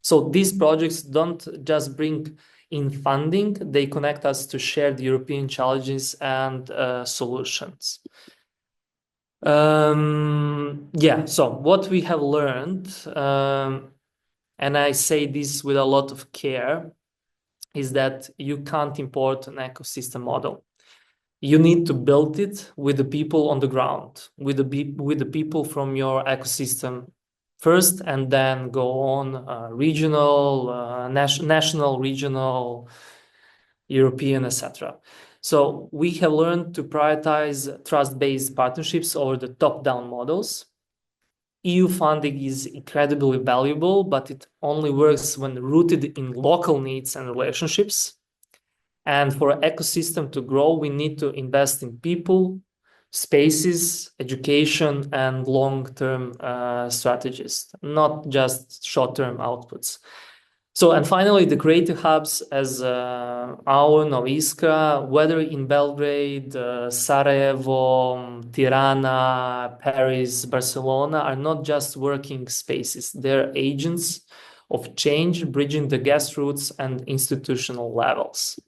So these projects don't just bring in funding, they connect us to shared European challenges and solutions. Yeah, so what we have learned, and I say this with a lot of care, is that you can't import an ecosystem model. You need to build it with the people on the ground, with the people from your ecosystem first, and then go on regional, national, regional, European, etc. So we have learned to prioritize trust-based partnerships over the top-down models. EU funding is incredibly valuable, but it only works when rooted in local needs and relationships. And for an ecosystem to grow, we need to invest in people, spaces, education, and long-term strategies, not just short-term outputs. So, and finally, the creative hubs as our Nova Iskra, whether in Belgrade, Sarajevo, Tirana, Paris, Barcelona, are not just working spaces. They're agents of change, bridging the grassroots and institutional levels.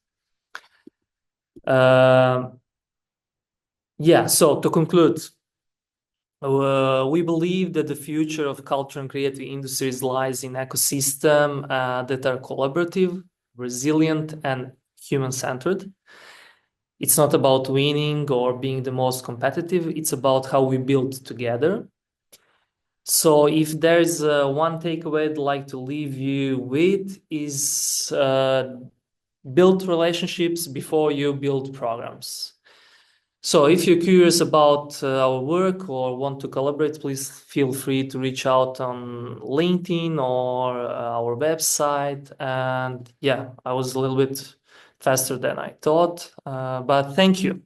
Yeah, so to conclude, we believe that the future of culture and creative industries lies in ecosystems that are collaborative, resilient, and human-centered. It's not about winning or being the most competitive. It's about how we build together. So if there's one takeaway I'd like to leave you with is build relationships before you build programs. So if you're curious about our work or want to collaborate, please feel free to reach out on LinkedIn or our website. And yeah, I was a little bit faster than I thought, but thank you.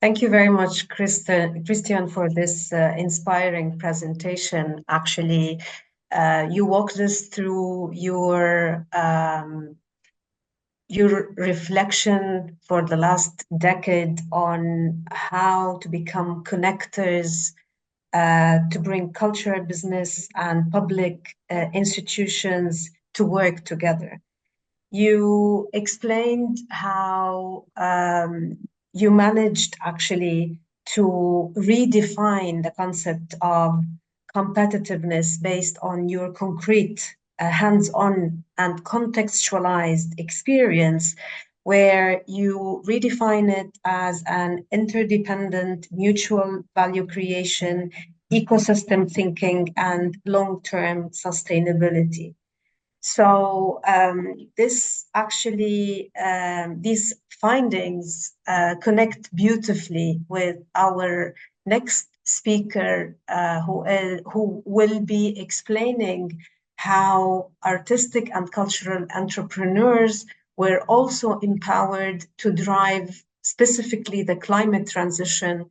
Thank you very much, Kristijan, for this inspiring presentation. Actually, you walked us through your reflection for the last decade on how to become connectors, to bring culture, business, and public institutions to work together. You explained how you managed actually to redefine the concept of competitiveness based on your concrete hands-on and contextualized experience, where you redefine it as an interdependent mutual value creation, ecosystem thinking, and long-term sustainability. So this actually, these findings connect beautifully with our next speaker, who will be explaining how artistic and cultural entrepreneurs were also empowered to drive specifically the climate transition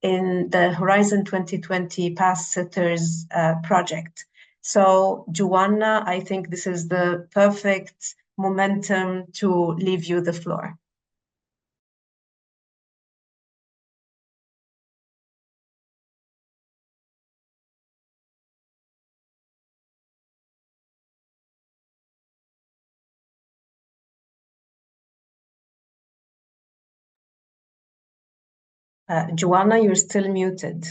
in the Horizon 2020 Path Setters project. So, Joanna, I think this is the perfect momentum to leave you the floor. Joanna, you're still muted.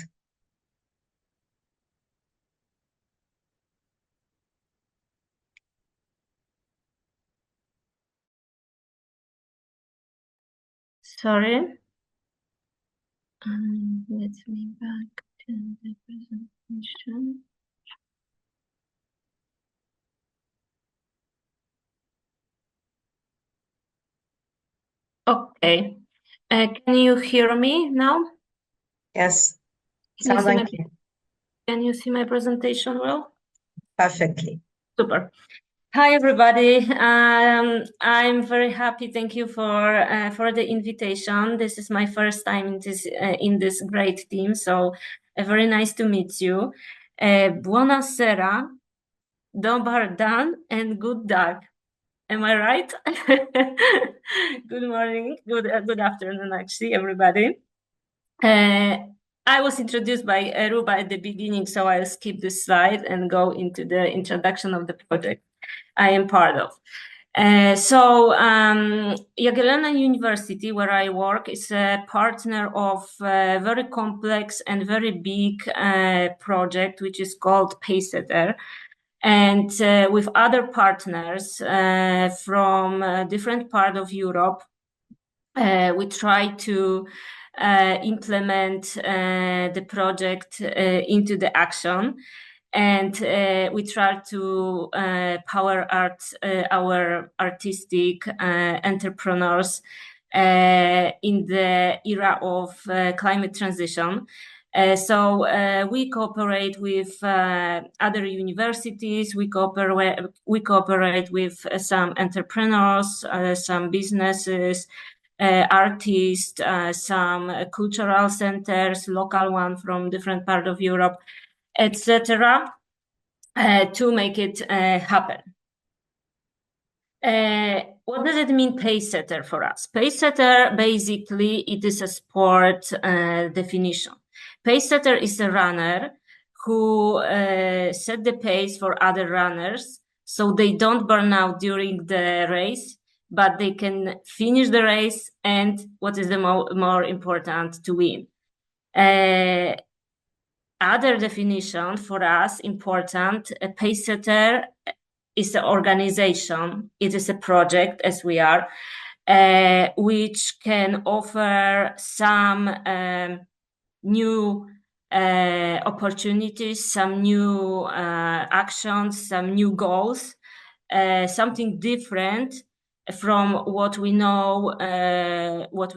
Sorry. Let me back to the presentation. Okay. Can you hear me now? Yes. Sounds like you. Can you see my presentation well? Perfectly. Super. Hi, everybody. I'm very happy. Thank you for the invitation. This is my first time in this great team, so very nice to meet you. Buonasera, dobar dan, and good dag. Am I right? Good morning, good afternoon, actually, everybody. I was introduced by Ruba at the beginning, so I'll skip this slide and go into the introduction of the project I am part of. Jagiellonian University, where I work, is a partner of a very complex and very big project, which is called PaySetter. And with other partners from different parts of Europe, we try to implement the project into the action. And we try to power our artistic entrepreneurs in the era of climate transition. We cooperate with other universities. We cooperate with some entrepreneurs, some businesses, artists, some cultural centers, local one from different part of Europe, etc., to make it happen. What does it mean, PaySetter, for us? PaySetter, basically, it is a sport definition. PaySetter is a runner who set the pace for other runners so they don't burn out during the race, but they can finish the race and, what is the more important, to win. Other definition for us important, a PaySetter is an organization, it is a project, as we are, which can offer some new opportunities, some new actions, some new goals, something different from what we know, what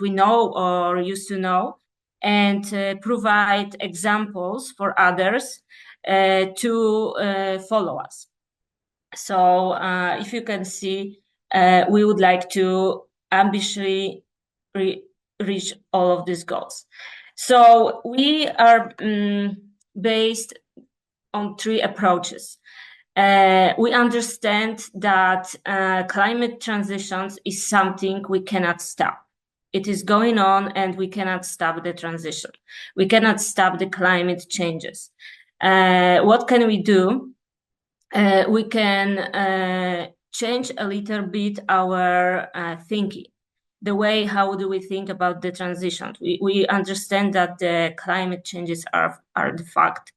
we know or used to know, and provide examples for others to follow us. So if you can see, we would like to ambitiously reach all of these goals. So we are based on 3 approaches. We understand that climate transitions is something we cannot stop. It is going on and we cannot stop the transition. We cannot stop the climate changes. What can we do? We can change a little bit our thinking. The way, how do we think about the transition? We understand that the climate changes are the fact.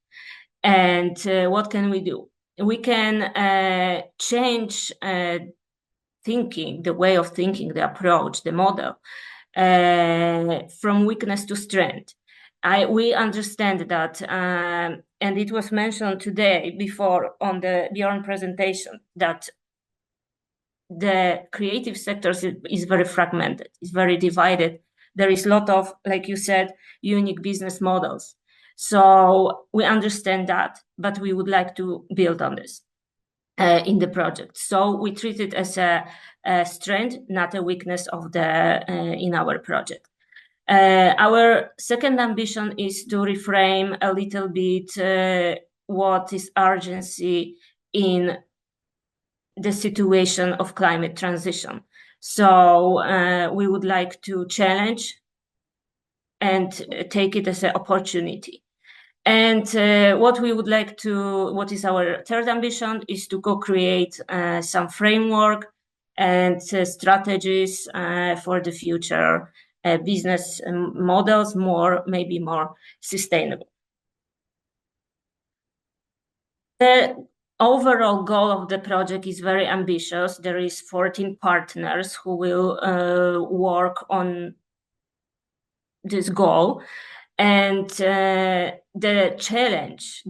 And what can we do? We can change thinking, the way of thinking, the approach, the model, from weakness to strength. We understand that, and it was mentioned today before on the Björn presentation, that the creative sectors is very fragmented, is very divided. There is a lot of, like you said, unique business models. So we understand that, but we would like to build on this in the project. So we treat it as a strength, not a weakness of in our project. Our second ambition is to reframe a little bit what is urgency in the situation of climate transition. So we would like to challenge and take it as an opportunity. And what is our third ambition is to co-create some framework and strategies for the future business models, maybe more sustainable. The overall goal of the project is very ambitious. There is 14 partners who will work on this goal. And the challenge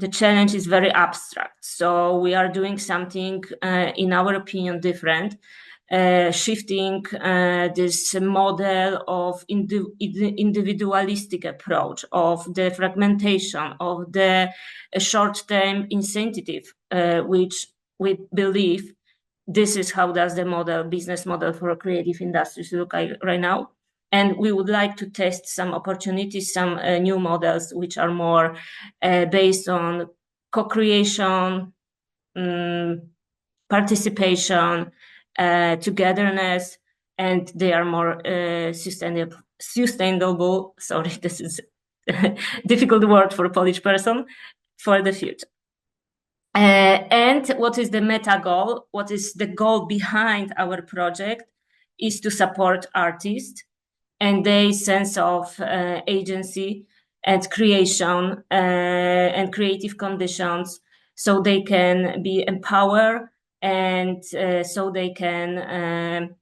is very abstract. So we are doing something, in our opinion, different, shifting this model of individualistic approach, of the fragmentation, of the short-term incentive, which we believe this is how does the business model for creative industries look like right now. And we would like to test some opportunities, some new models, which are more based on co-creation, participation, togetherness, and they are more sustainable. Sorry, this is a difficult word for a Polish person, for the future. And what is the meta goal? What is the goal behind our project is to support artists and their sense of agency and creation and creative conditions, so they can be empowered and so they can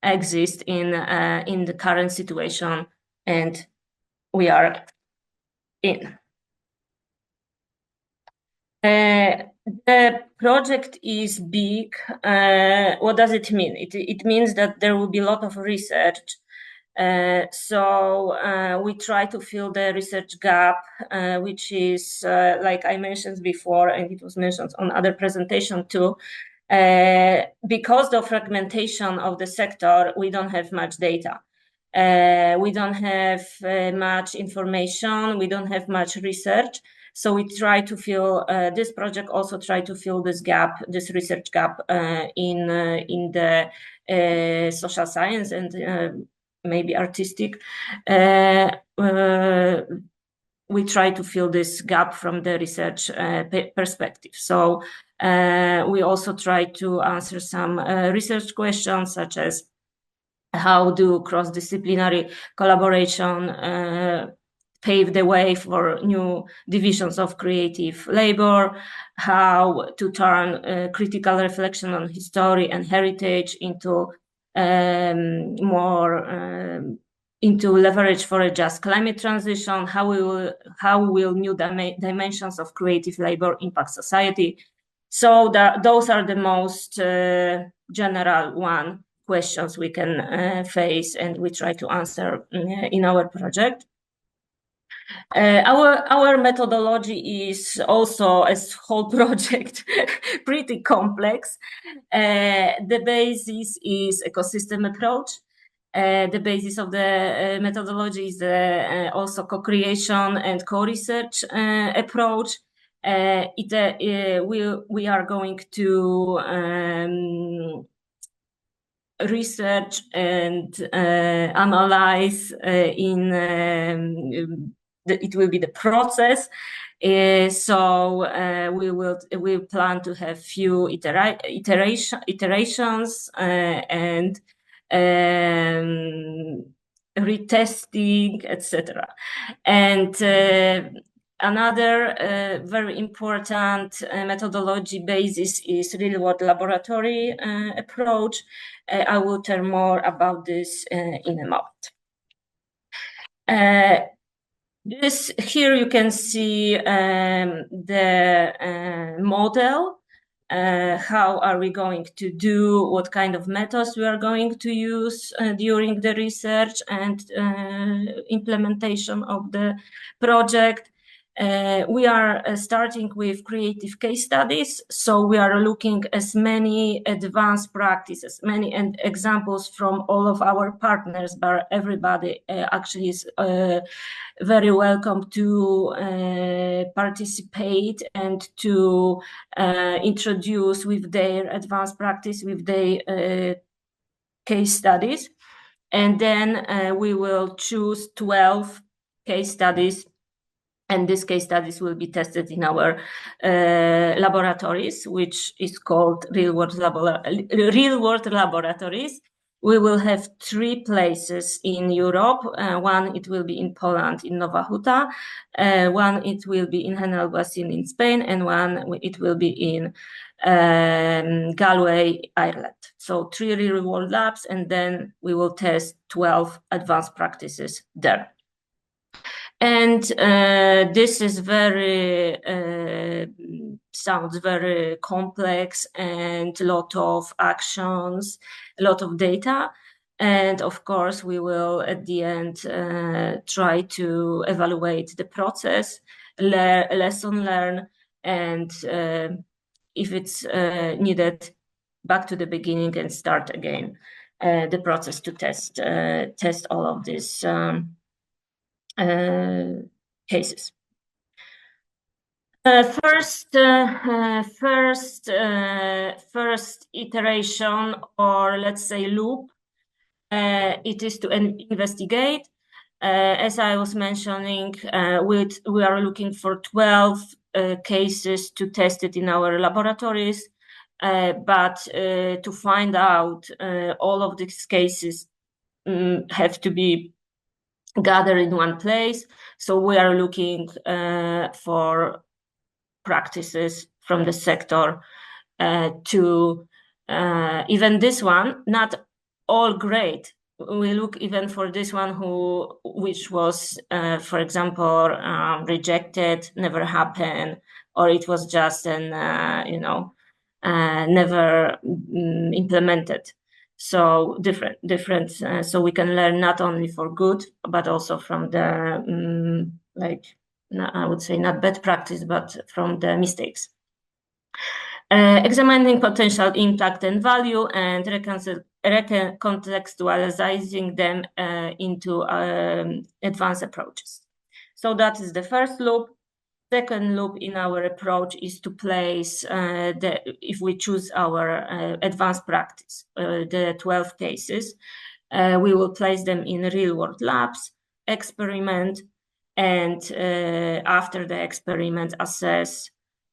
exist in the current situation and we are in. The project is big. What does it mean? It means that there will be a lot of research. So we try to fill the research gap, which is, like I mentioned before, and it was mentioned on other presentation too, because the fragmentation of the sector, we don't have much data. We don't have much information. We don't have much research. So we try to fill this project also try to fill this gap, this research gap in the social science and maybe artistic. We try to fill this gap from the research perspective. So we also try to answer some research questions, such as how do cross-disciplinary collaboration pave the way for new divisions of creative labor, how to turn critical reflection on history and heritage into more into leverage for a just climate transition, how will new dimensions of creative labor impact society. So those are the most general questions we can face, and we try to answer in our project. Our methodology is also, as whole project, pretty complex. The basis is ecosystem approach. The basis of the methodology is also co-creation and co-research approach. We are going to research and analyze it will be the process. So we plan to have few iterations and retesting, etc. And another very important methodology basis is real-world laboratory approach. I will tell more about this in a moment. Here you can see the model. How are we going to do, what kind of methods we are going to use during the research and implementation of the project. We are starting with creative case studies. So we are looking at many advanced practices, many examples from all of our partners, but everybody actually is very welcome to participate and to introduce with their advanced practice, with their case studies. And then we will choose 12 case studies, and these case studies will be tested in our laboratories, which is called real-world laboratories. We will have 3 places in Europe. One, it will be in Poland, in Nova Iskra. One, it will be in Henelbasin in Spain, and one, it will be in Galway, Ireland. So 3 real-world labs, and then we will test 12 advanced practices there. And this is sounds very complex, and a lot of actions, a lot of data. And of course, we will at the end try to evaluate the process, lesson learn, and if it's needed, back to the beginning and start again the process to test all of these cases. First iteration, or let's say loop, it is to investigate. As I was mentioning, we are looking for 12 cases to test it in our laboratories, but to find out all of these cases have to be gathered in one place. So we are looking for practices from the sector to even this one, not all great. We look even for this one which was, for example, rejected, never happened, or it was just never implemented. So different. So we can learn not only for good, but also from the I would say not bad practice, but from the mistakes. Examining potential impact and value and recontextualizing them into advanced approaches. So that is the first loop. Second loop in our approach is to place, if we choose our advanced practice, the 12 cases, we will place them in real-world labs, experiment, and after the experiment, assess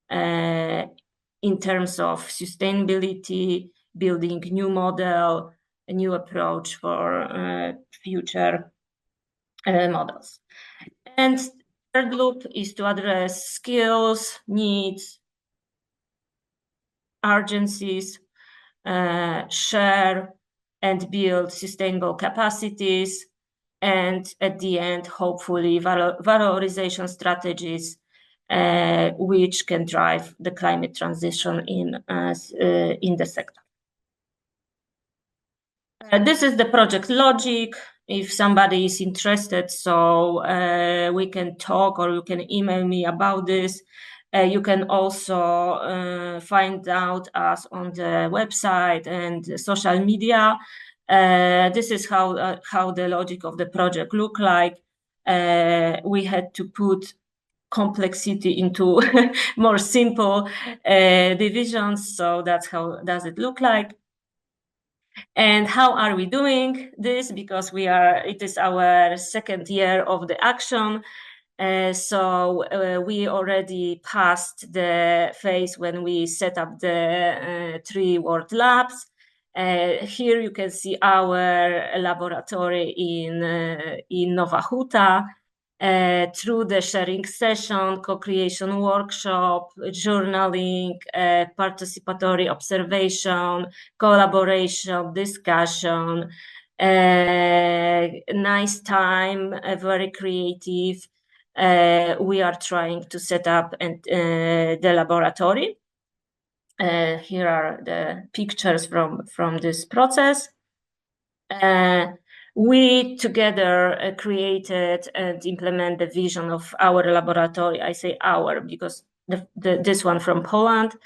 in terms of sustainability, building new model, a new approach for future models. And third loop is to address skills, needs, urgencies, share and build sustainable capacities, and at the end, hopefully, valorization strategies which can drive the climate transition in the sector. This is the project logic. If somebody is interested, so we can talk or you can email me about this. You can also find out us on the website and social media. This is how the logic of the project look like. We had to put complexity into more simple divisions. So that's how does it look like. And how are we doing this? Because it is our second year of the action. So we already passed the phase when we set up the 3 world labs. Here you can see our laboratory in Nova Huta. Through the sharing session, co-creation workshop, journaling, participatory observation, collaboration, discussion, nice time, very creative. We are trying to set up the laboratory. Here are the pictures from this process. We together created and implement the vision of our laboratory. I say our because this one from Poland.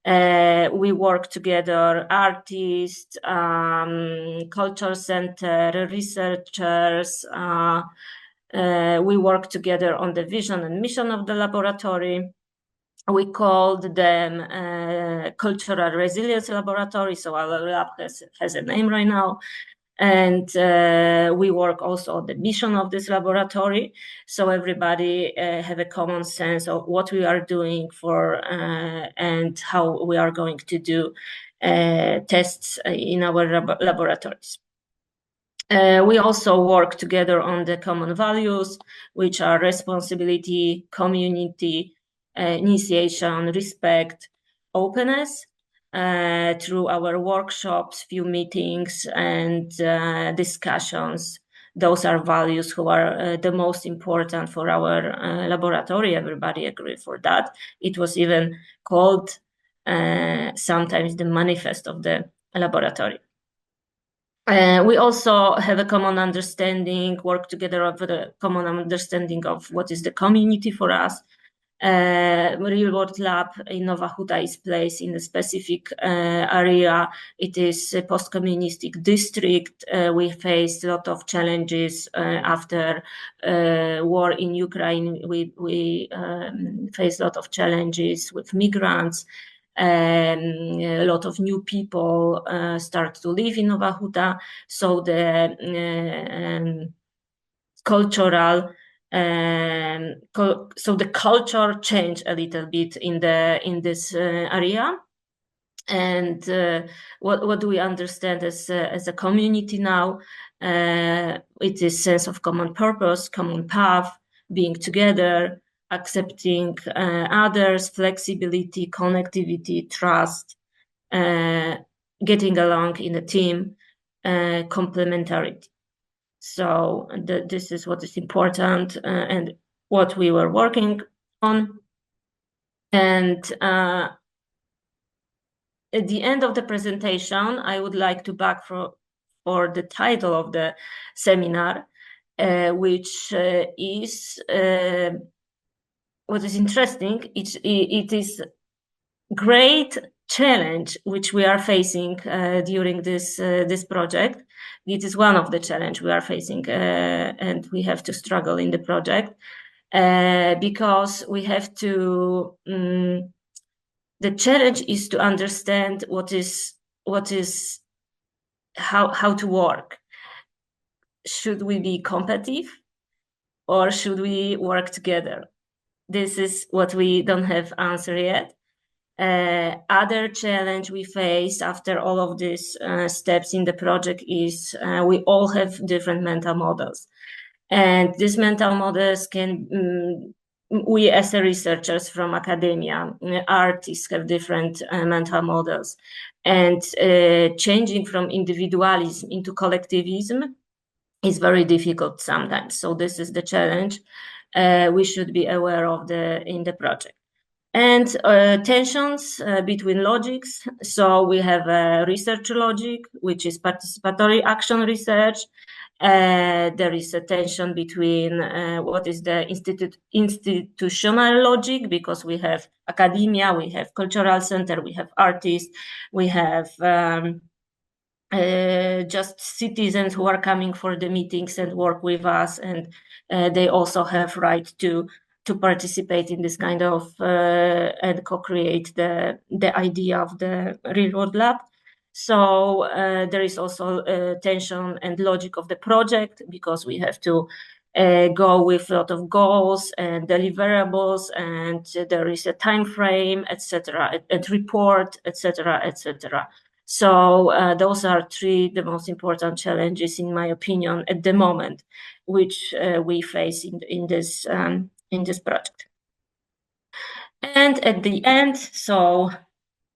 We work together, artists, culture center, researchers. We work together on the vision and mission of the laboratory. We called them Cultural Resilience Laboratory, so our lab has a name right now. And we work also on the mission of this laboratory, so everybody have a common sense of what we are doing for and how we are going to do tests in our laboratories. We also work together on the common values, which are responsibility, community, initiation, respect, openness. Through our workshops, few meetings, and discussions. Those are values who are the most important for our laboratory. Everybody agreed for that. It was even called sometimes the manifest of the laboratory. We also have a common understanding, work together of the common understanding of what is the community for us. Real world lab in Nova Huta is placed in a specific area. It is a post-communistic district. We faced a lot of challenges after war in Ukraine. We faced a lot of challenges with migrants. A lot of new people start to live in Nova Huta. So the cultural So the culture changed a little bit in this area. And what do we understand as a community now? It is sense of common purpose, common path, being together, accepting others, flexibility, connectivity, trust, getting along in a team, complementarity. So this is what is important and what we were working on. And at the end of the presentation, I would like to back for the title of the seminar, which is what is interesting. It is great challenge which we are facing during this project. It is one of the challenge we are facing, and we have to struggle in the project because we have to. The challenge is to understand what is how to work. Should we be competitive or should we work together? This is what we don't have answer yet. Other challenge we face after all of these steps in the project is we all have different mental models, and these mental models can we as a researchers from academia, artists have different mental models, and changing from individualism into collectivism is very difficult sometimes. So this is the challenge we should be aware of in the project. And tensions between logics. So we have a research logic, which is participatory action research. There is a tension between what is the institutional logic, because we have academia, we have cultural center, we have artists, we have just citizens who are coming for the meetings and work with us, and they also have right to participate in this kind of and co-create the idea of the real world lab. So there is also tension and logic of the project, because we have to go with a lot of goals and deliverables, and there is a time frame, etc., and report, etc., etc. So those are the most important challenges, in my opinion, at the moment, which we face in this project. And at the end, so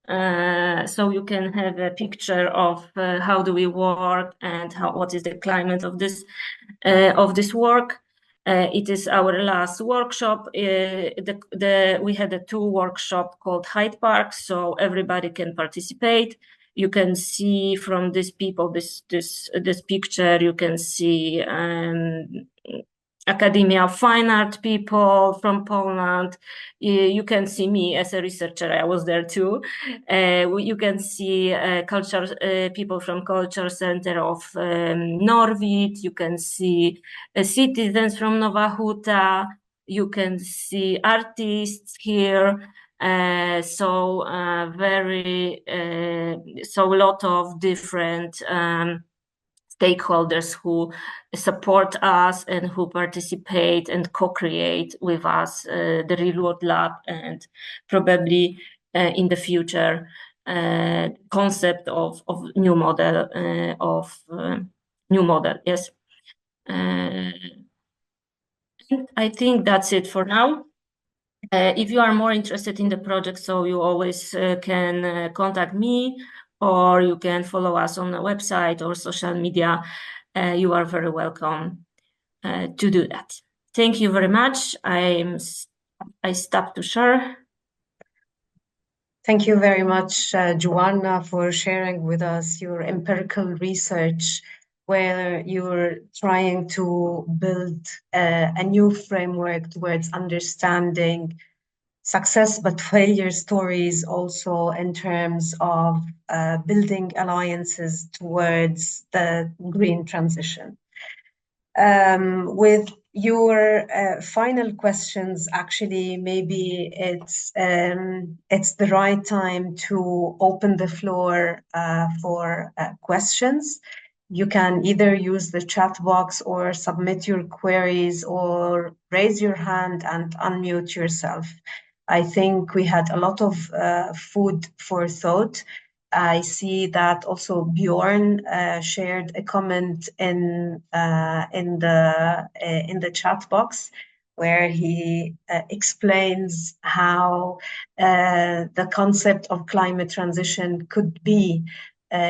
you can have a picture of how do we work and what is the climate of this work. It is our last workshop. We had a 2 workshop called Hyde Park, so everybody can participate. You can see from these people, this picture, you can see Academia of Fine Art people from Poland. You can see me as a researcher. I was there too. You can see people from Culture Center of Norwid. You can see citizens from Nova Huta. You can see artists here. So a lot of different stakeholders who support us and who participate and co-create with us the real world lab, and probably in the future concept of new model yes. I think that's it for now. If you are more interested in the project, so you always can contact me, or you can follow us on the website or social media. You are very welcome to do that. Thank you very much. I stop to share. Thank you very much, Joanna, for sharing with us your empirical research, where you're trying to build a new framework towards understanding success but failure stories, also in terms of building alliances towards the green transition. With your final questions, actually, maybe it's the right time to open the floor for questions. you can either use the chat box or submit your queries or raise your hand and unmute yourself. I think we had a lot of food for thought. I see that also Björn shared a comment in the chat box where he explains how the concept of climate transition could be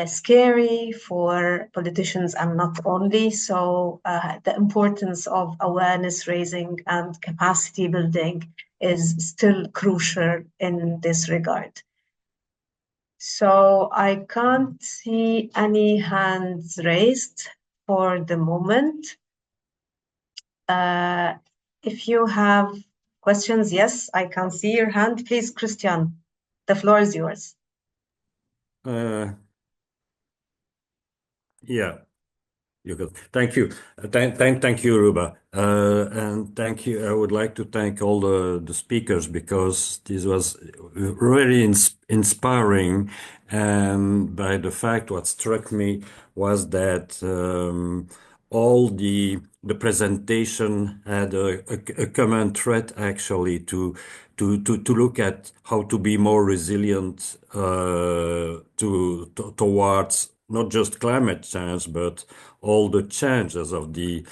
scary for politicians and not only. So the importance of awareness raising and capacity building is still crucial in this regard. So I can't see any hands raised for the moment. If you have questions, yes, I can see your hand. Please, Kristijan, the floor is yours. Yeah, you good. Thank you. Thank you, Ruba. And thank you. I would like to thank all the speakers because this was really inspiring. And by the fact, what struck me was that all the presentation had a common thread actually to look at how to be more resilient towards not just climate change but all the changes of the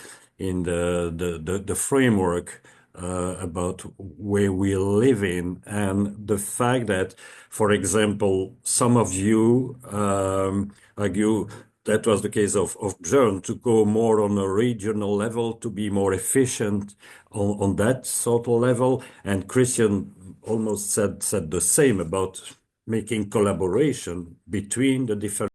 framework about where we live in, and the fact that, for example, some of you argue that was the case of Björn, to go more on a regional level, to be more efficient on that sort of level. And Kristijan almost said the same about making collaboration between the different